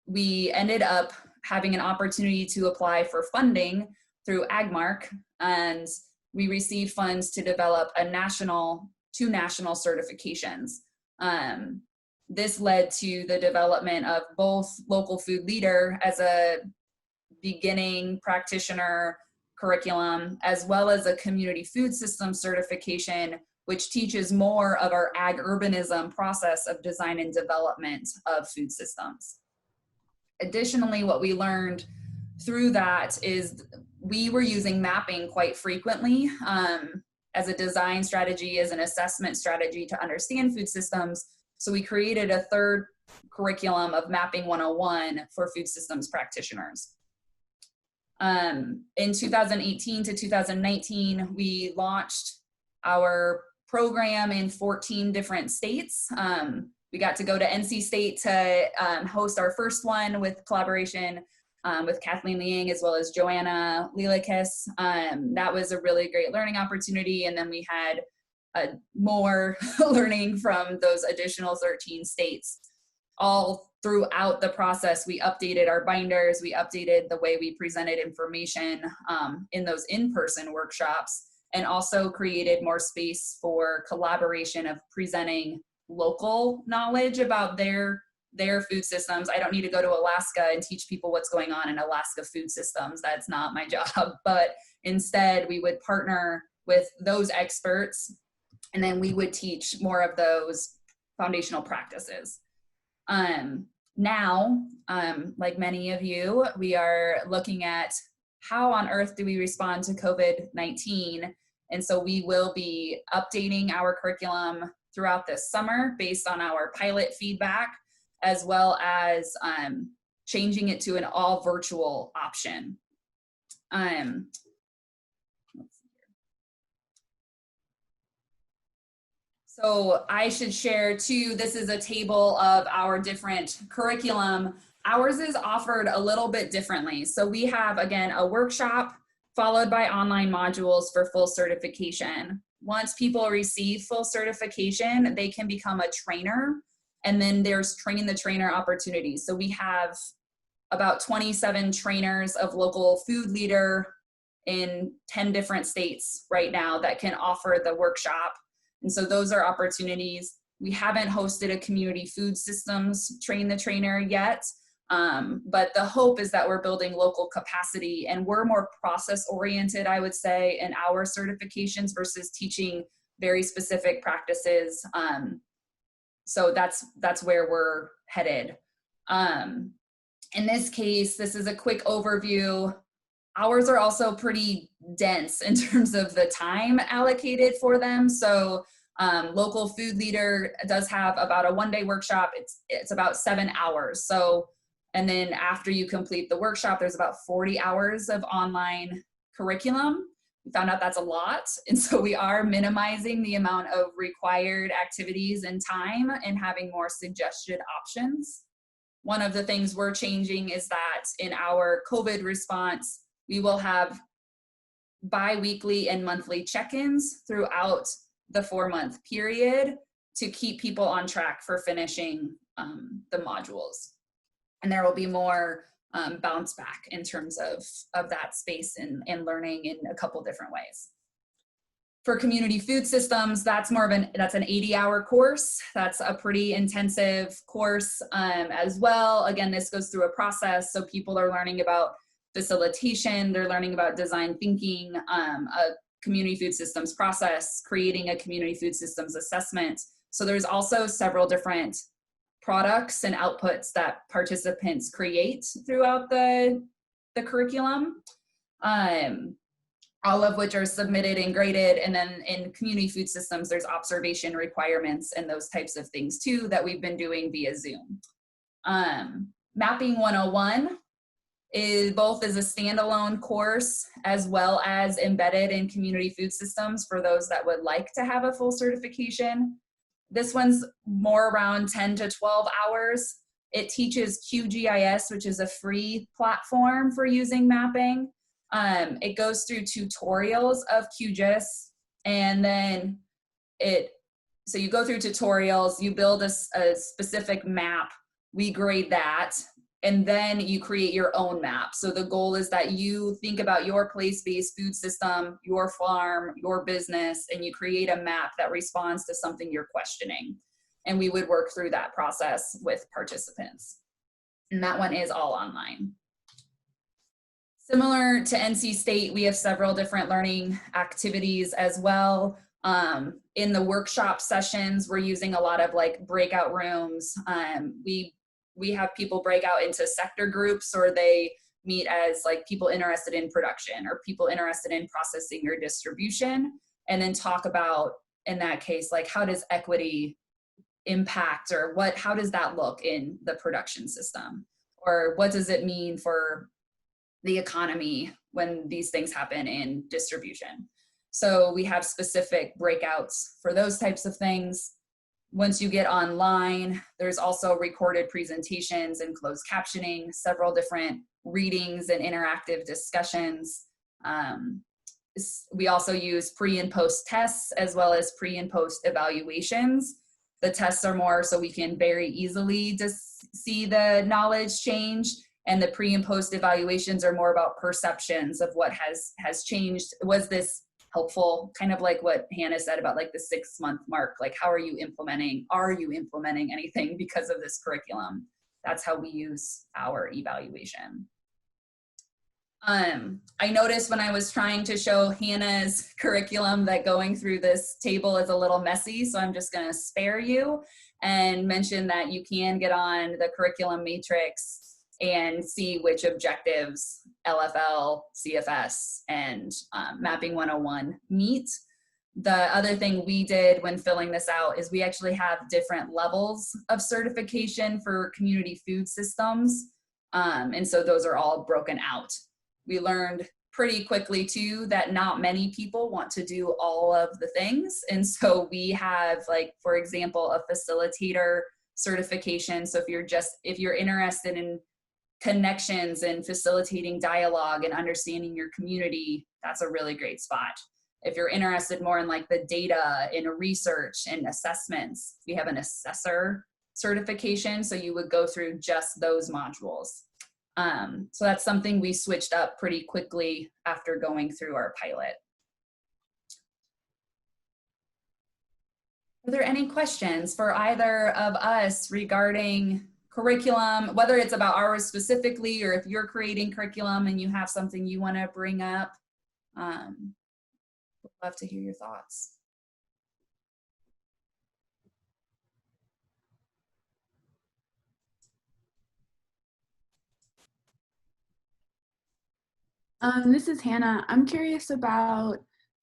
we ended up having an opportunity to apply for funding through Agmark, and we received funds to develop two national certifications. This led to the development of both Local Food Leader as a beginning practitioner curriculum, as well as a community food system certification, which teaches more of our ag urbanism process of design and development of food systems. Additionally, what we learned through that is we were using mapping quite frequently as a design strategy, as an assessment strategy to understand food systems. So we created a third curriculum of Mapping 101 for food systems practitioners. In 2018 to 2019, we launched our program in 14 different states. We got to go to NC State to host our first one with collaboration with Kathleen Liang as well as Joanna Lilikis. That was a really great learning opportunity. And then we had more learning from those additional 13 states. All throughout the process, we updated our binders, we updated the way we presented information in those in-person workshops, and also created more space for collaboration of presenting local knowledge about their food systems. I don't need to go to Alaska and teach people what's going on in Alaska food systems. That's not my job. But instead, we would partner with those experts, and then we would teach more of those foundational practices. Now, like many of you, we are looking at how on earth do we respond to COVID-19? And so we will be updating our curriculum throughout this summer based on our pilot feedback, as well as changing it to an all virtual option. So I should share too, this is a table of our different curriculum. Ours is offered a little bit differently. So we have, again, a workshop followed by online modules for full certification. Once people receive full certification, they can become a trainer, and then there's train the trainer opportunities. So we have about 27 trainers of local food leader in 10 different states right now that can offer the workshop. And so those are opportunities. We haven't hosted a community food systems train the trainer yet, but the hope is that we're building local capacity, and we're more process oriented, I would say, in our certifications versus teaching very specific practices. So that's where we're headed. In this case, this is a quick overview. Ours are also pretty dense in terms of the time allocated for them. So local food leader does have about a one-day workshop. It's about 7 hours. So, and then after you complete the workshop, there's about 40 hours of online curriculum. We found out that's a lot. And so we are minimizing the amount of required activities and time and having more suggested options. One of the things we're changing is that in our COVID response, we will have bi-weekly and monthly check-ins throughout the 4-month period to keep people on track for finishing the modules. And there will be more bounce back in terms of that space and learning in a couple different ways. For community food systems, that's an 80-hour course. That's a pretty intensive course as well. Again, this goes through a process. So people are learning about facilitation, they're learning about design thinking, a community food systems process, creating a community food systems assessment. So there's also several different products and outputs that participants create throughout the curriculum, all of which are submitted and graded. And then in community food systems, there's observation requirements and those types of things too that we've been doing via Zoom. Mapping 101 is a standalone course as well as embedded in community food systems for those that would like to have a full certification. This one's more around 10 to 12 hours. It teaches QGIS, which is a free platform for using mapping. It goes through tutorials of QGIS, and then so you go through tutorials, you build a specific map, we grade that, and then you create your own map. So the goal is that you think about your place-based food system, your farm, your business, and you create a map that responds to something you're questioning. And we would work through that process with participants. And that one is all online. Similar to NC State, we have several different learning activities as well. In the workshop sessions, we're using a lot of like breakout rooms. We have people break out into sector groups, or they meet as like people interested in production or people interested in processing or distribution, and then talk about, in that case, like how does equity impact, or how does that look in the production system, or what does it mean for the economy when these things happen in distribution. So we have specific breakouts for those types of things. Once you get online, there's also recorded presentations and closed captioning, several different readings and interactive discussions. We also use pre and post tests as well as pre and post evaluations. The tests are more so we can very easily just see the knowledge change, and the pre and post evaluations are more about perceptions of what has changed. Was this helpful? Kind of like what Hannah said about like the 6-month mark, like how are you implementing anything because of this curriculum? That's how we use our evaluation. I noticed when I was trying to show Hannah's curriculum that going through this table is a little messy, so I'm just going to spare you and mention that you can get on the curriculum matrix and see which objectives LFL, CFS, and Mapping 101 meet. The other thing we did when filling this out is we actually have different levels of certification for community food systems. And so those are all broken out. We learned pretty quickly too that not many people want to do all of the things. And so we have, like, for example, a facilitator certification. So if you're interested in connections and facilitating dialogue and understanding your community, that's a really great spot. If you're interested more in like the data and research and assessments, we have an assessor certification. So you would go through just those modules. So that's something we switched up pretty quickly after going through our pilot. Are there any questions for either of us regarding curriculum, whether it's about ours specifically, or if you're creating curriculum and you have something you want to bring up? Would love to hear your thoughts. This is Hannah. I'm curious about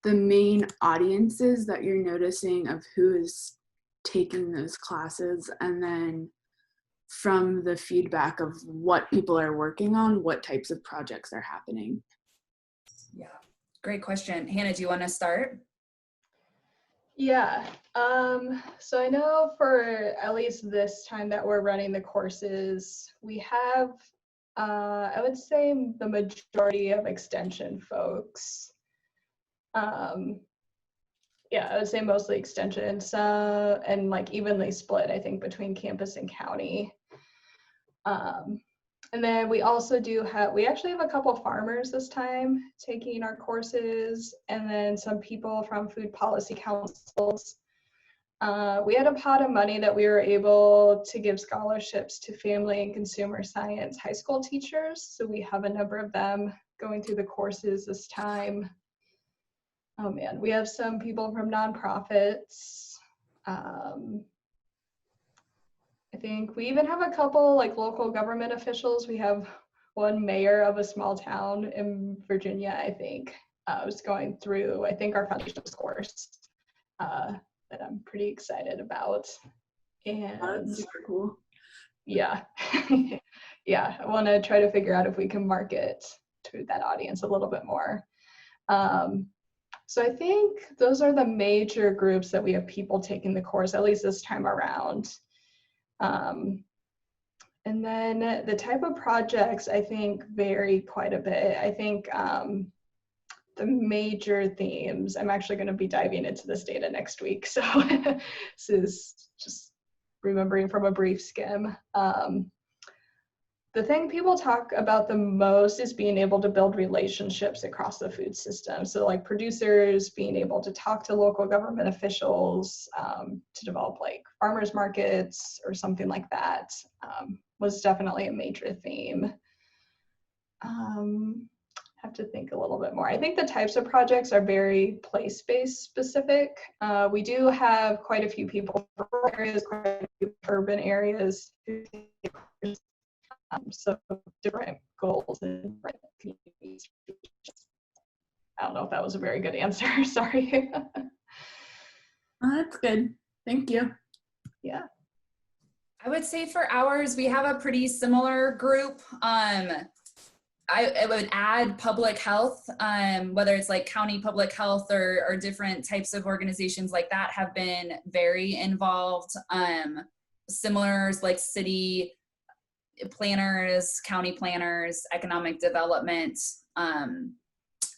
the main audiences that you're noticing of who is taking those classes, and then from the feedback of what people are working on, what types of projects are happening. Yeah, great question. Hannah, do you want to start? Yeah, so I know for at least this time that we're running the courses, we have, I would say, the majority of extension folks. Yeah, I would say mostly extension, and like evenly split, I think, between campus and county. And then we also we actually have a couple farmers this time taking our courses, and then some people from food policy councils. We had a pot of money that we were able to give scholarships to family and consumer science high school teachers. So we have a number of them going through the courses this time. Oh man, we have some people from nonprofits. I think we even have a couple like local government officials. We have one mayor of a small town in Virginia, I think, was going through, I think, our foundations course that I'm pretty excited about. And That's super cool. Yeah, yeah, I want to try to figure out if we can market to that audience a little bit more. So I think those are the major groups that we have people taking the course, at least this time around. And then the type of projects, I think, vary quite a bit. I think the major themes, I'm actually going to be diving into this data next week. So this is just remembering from a brief skim. The thing people talk about the most is being able to build relationships across the food system. So like producers being able to talk to local government officials to develop like farmers markets or something like that was definitely a major theme. Have to think a little bit more. I think the types of projects are very place-based specific. We do have quite a few people from rural areas, quite a few urban areas. So different goals and different communities. I don't know if that was a very good answer. Sorry. Oh, that's good. Thank you. Yeah. I would say for ours, we have a pretty similar group. I would add public health, whether it's like county public health or different types of organizations like that have been very involved. Similar like city planners, county planners, economic development.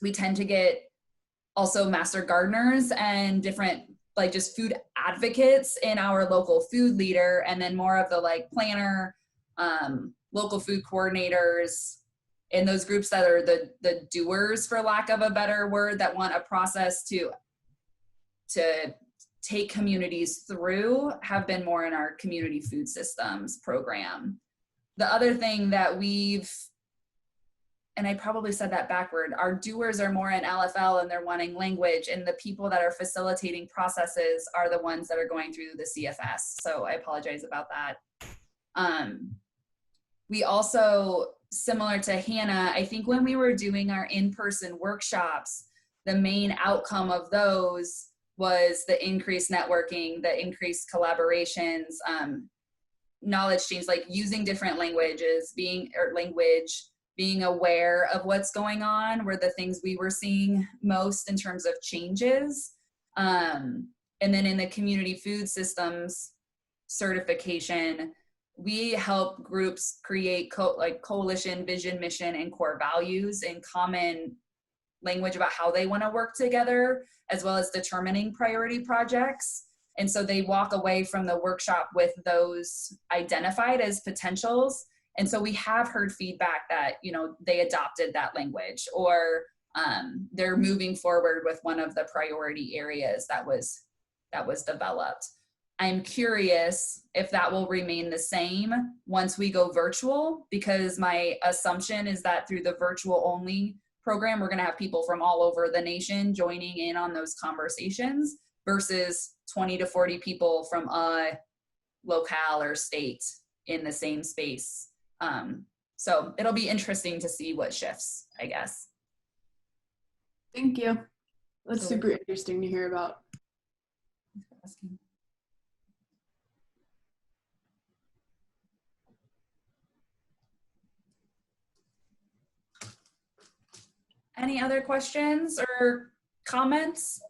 We tend to get also master gardeners and different like just food advocates in our local food leader, and then more of the like planner, local food coordinators, and those groups that are the doers, for lack of a better word, that want a process to take communities through, have been more in our community food systems program. The other thing that and I probably said that backward, our doers are more in LFL and they're wanting language, and the people that are facilitating processes are the ones that are going through the CFS. So I apologize about that. We also, similar to Hannah, I think when we were doing our in-person workshops, the main outcome of those was the increased networking, the increased collaborations, knowledge change, like using different languages, being aware of what's going on were the things we were seeing most in terms of changes. And then in the community food systems certification, we help groups create coalition, vision, mission, and core values in common language about how they want to work together, as well as determining priority projects. And so they walk away from the workshop with those identified as potentials. And so we have heard feedback that, you know, they adopted that language, or they're moving forward with one of the priority areas that was developed. I'm curious if that will remain the same once we go virtual, because my assumption is that through the virtual only program, we're going to have people from all over the nation joining in on those conversations versus 20 to 40 people from a locale or state in the same space. So it'll be interesting to see what shifts, I guess. Thank you. That's So- super interesting to hear about. Thanks for asking. Any other questions or comments?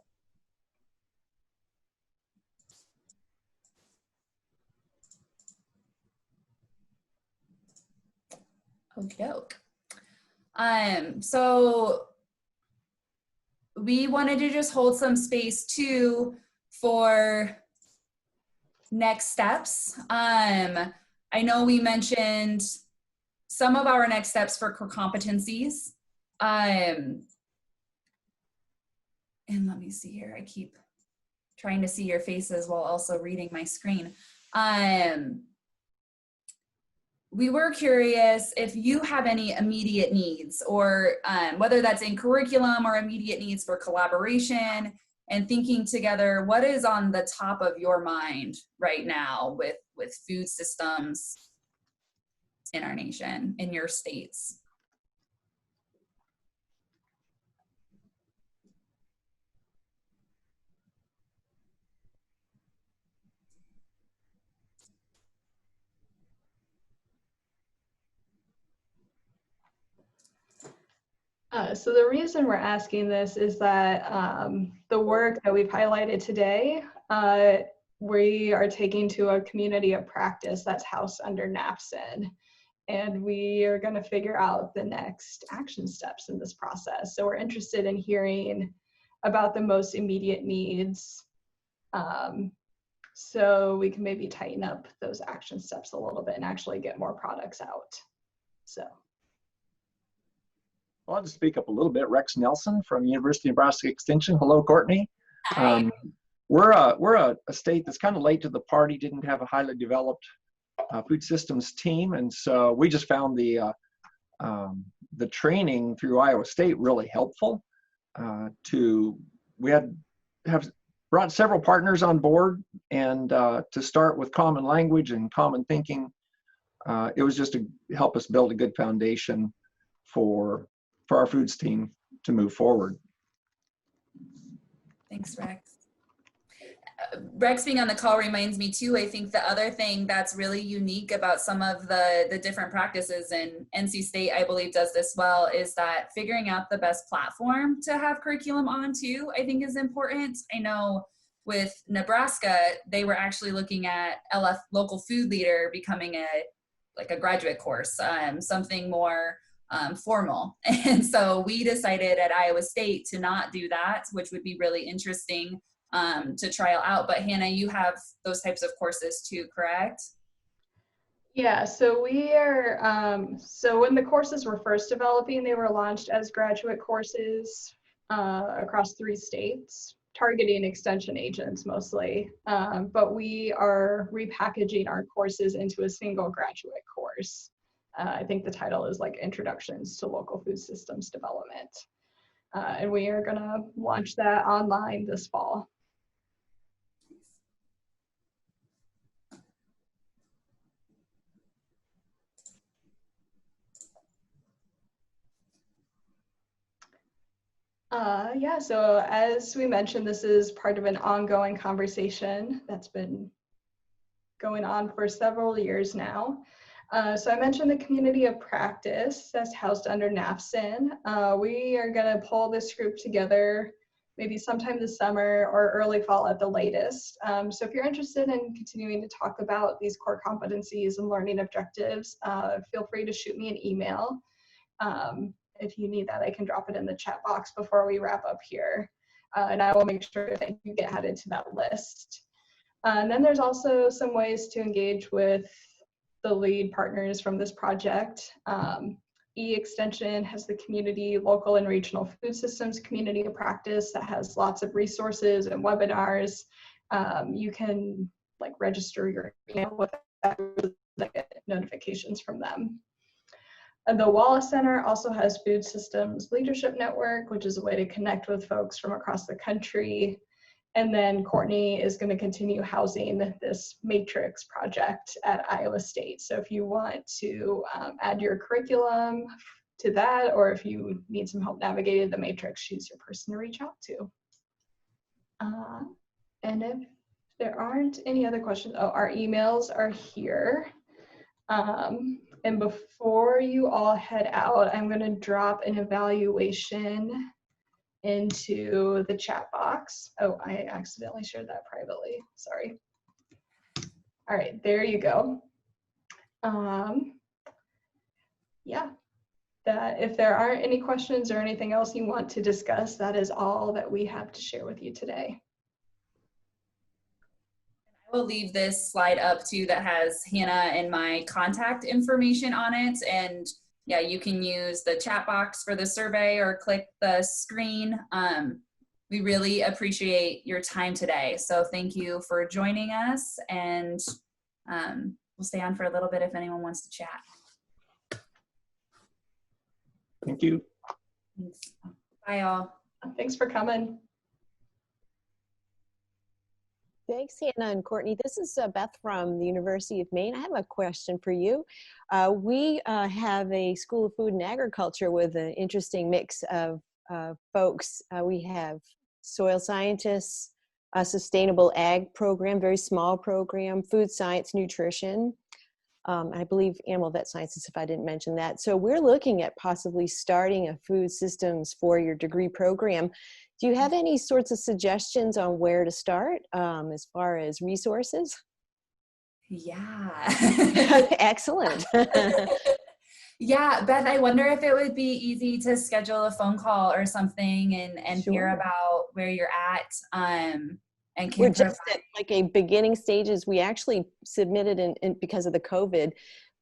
Okie doke. So we wanted to just hold some space too for next steps. I know we mentioned some of our next steps for core competencies. And let me see here. I keep trying to see your faces while also reading my screen. We were curious if you have any immediate needs, or whether that's in curriculum or immediate needs for collaboration and thinking together, what is on the top of your mind right now with food systems in our nation, in your states? So the reason we're asking this is that the work that we've highlighted today, we are taking to a community of practice that's housed under NAPSID. And we are going to figure out the next action steps in this process. So we're interested in hearing about the most immediate needs, so we can maybe tighten up those action steps a little bit and actually get more products out. So. Well, I'll just speak up a little bit. Rex Nelson from University of Nebraska Extension. Hello, Courtney. Hi. We're a state that's kind of late to the party, didn't have a highly developed food systems team. And so we just found the training through Iowa State really helpful. We have brought several partners on board, and to start with common language and common thinking, it was just to help us build a good foundation for our foods team to move forward. Thanks, Rex. Rex being on the call reminds me too, I think the other thing that's really unique about some of the different practices, and NC State, I believe, does this well, is that figuring out the best platform to have curriculum on too, I think is important. I know with Nebraska, they were actually looking at LF, Local Food Leader, becoming a graduate course, something more formal. And so we decided at Iowa State to not do that, which would be really interesting to trial out. But Hannah, you have those types of courses too, correct? Yeah, so we are, so when the courses were first developing, they were launched as graduate courses across 3 states, targeting extension agents mostly. But we are repackaging our courses into a single graduate course. I think the title is like Introductions to Local Food Systems Development. And we are gonna launch that online this fall. Yeah, so as we mentioned, this is part of an ongoing conversation that's been going on for several years now. So I mentioned the community of practice that's housed under NAFSN. We are going to pull this group together maybe sometime this summer or early fall at the latest. So if you're interested in continuing to talk about these core competencies and learning objectives, feel free to shoot me an email. If you need that, I can drop it in the chat box before we wrap up here. And I will make sure that you get added to that list. And then there's also some ways to engage with the lead partners from this project. Extension has the community, local and regional food systems community of practice that has lots of resources and webinars. You can like register your email with that, get notifications from them. And the Wallace Center also has Food Systems Leadership Network, which is a way to connect with folks from across the country. And then Courtney is going to continue housing this matrix project at Iowa State. So if you want to add your curriculum to that, or if you need some help navigating the matrix, she's your person to reach out to. And if there aren't any other questions, oh, our emails are here. And before you all head out, I'm going to drop an evaluation into the chat box. Oh, I accidentally shared that privately. Sorry. All right, there you go. Yeah, that if there aren't any questions or anything else you want to discuss, that is all that we have to share with you today. I will leave this slide up too that has Hannah and my contact information on it. And yeah, you can use the chat box for the survey or click the screen. We really appreciate your time today. So thank you for joining us, and we'll stay on for a little bit if anyone wants to chat. Thank you. Thanks. Bye all. Thanks for coming. Thanks, Hannah and Courtney. This is Beth from the University of Maine. I have a question for you. We have a School of Food and Agriculture with an interesting mix of folks. We have soil scientists, a sustainable ag program, very small program, food science, nutrition, I believe animal vet sciences, if I didn't mention that. So we're looking at possibly starting a food systems for your degree program. Do you have any sorts of suggestions on where to start as far as resources? Yeah. Excellent. Yeah, Beth, I wonder if it would be easy to schedule a phone call or something and Sure. hear about where you're at. And We're just at like a beginning stages. We actually submitted in because of the COVID,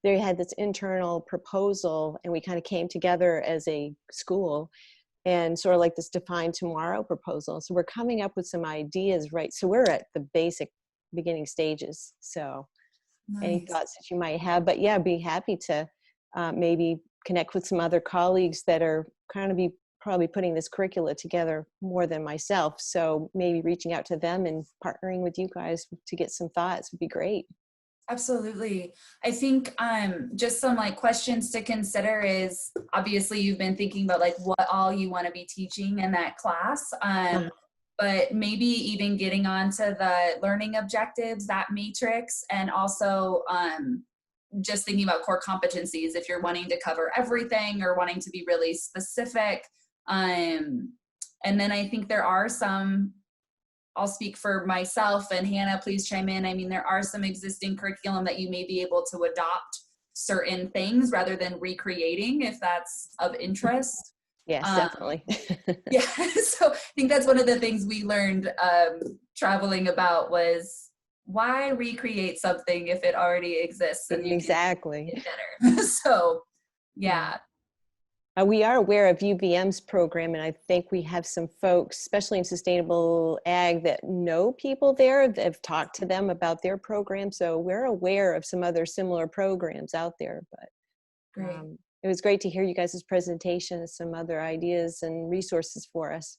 they had this internal proposal and we kind of came together as a school and sort of like this Define Tomorrow proposal. So we're coming up with some ideas, right? So we're at the basic beginning stages. So any Nice. thoughts that you might have, but yeah, be happy to maybe connect with some other colleagues that are kind of probably putting this curricula together more than myself. So maybe reaching out to them and partnering with you guys to get some thoughts would be great. Absolutely. I think just some like questions to consider is obviously you've been thinking about like what all you want to be teaching in that class. But maybe even getting onto the learning objectives, that matrix, and also just thinking about core competencies if you're wanting to cover everything or wanting to be really specific. And then I think there are some, I'll speak for myself and Hannah, please chime in. I mean, there are some existing curriculum that you may be able to adopt certain things rather than recreating if that's of interest. Yes, definitely. Yeah, so I think that's one of the things we learned traveling about was why recreate something if it already exists and you exactly. can get better. So yeah. We are aware of UVM's program, and I think we have some folks, especially in sustainable ag, that know people there that have talked to them about their program. So we're aware of some other similar programs out there. But Great. It was great to hear you guys' presentation and some other ideas and resources for us.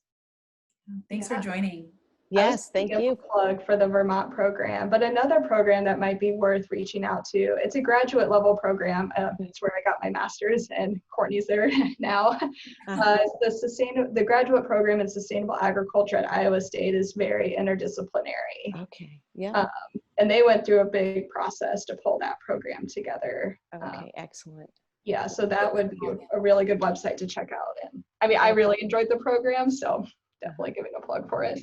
Thanks for joining. Yes, thank Give you. a plug for the Vermont program, but another program that might be worth reaching out to. It's a graduate level program. It's where I got my master's, and Courtney's there now. The graduate program in sustainable agriculture at Iowa State is very interdisciplinary. Okay, yeah. And they went through a big process to pull that program together. Okay, excellent. Yeah, so that would be a really good website to check out. And I mean, I really enjoyed the program, so definitely giving a plug for it.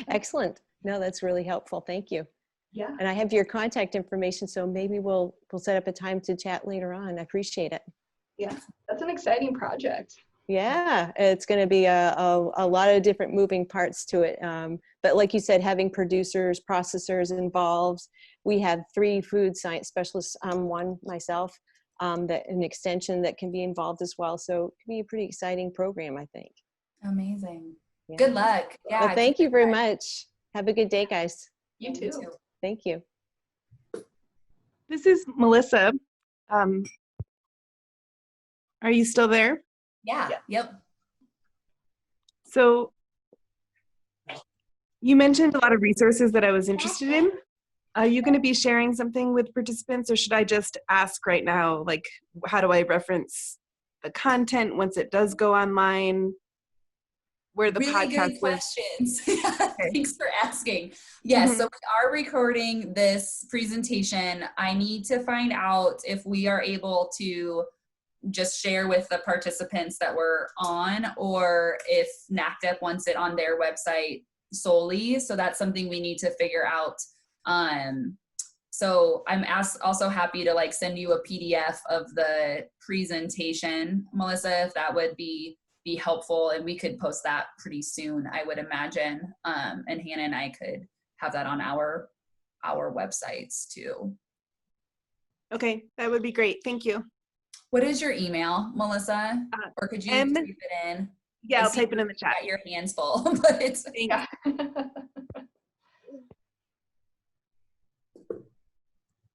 Excellent. No, that's really helpful. Thank you. Yeah. And I have your contact information, so maybe we'll set up a time to chat later on. I appreciate it. Yeah, that's an exciting project. Yeah, it's going to be a lot of different moving parts to it. But like you said, having producers, processors involved. We have 3 food science specialists, one myself, that an extension that can be involved as well. So it can be a pretty exciting program, I think. Amazing. Yeah. Good luck. Yeah. Well, thank you very much. Have a good day, guys. You too. Thank you. This is Melissa. Are you still there? Yeah. Yep. So you mentioned a lot of resources that I was interested in. Are you going to be sharing something with participants, or should I just ask right now, like, how do I reference the content once it does go online? Where the Really podcast good questions. Thanks for asking. Yes, so we are recording this presentation. I need to find out if we are able to just share with the participants that we're on, or if NACDEP wants it on their website solely. So that's something we need to figure out. So I'm also happy to like send you a PDF of the presentation, Melissa, if that would be helpful, and we could post that pretty soon, I would imagine. And Hannah and I could have that on our websites too. Okay, that would be great. Thank you. What is your email, Melissa? Or could you type it in? Yeah, I'll type it in the chat. Got your hands full, but it's Thanks.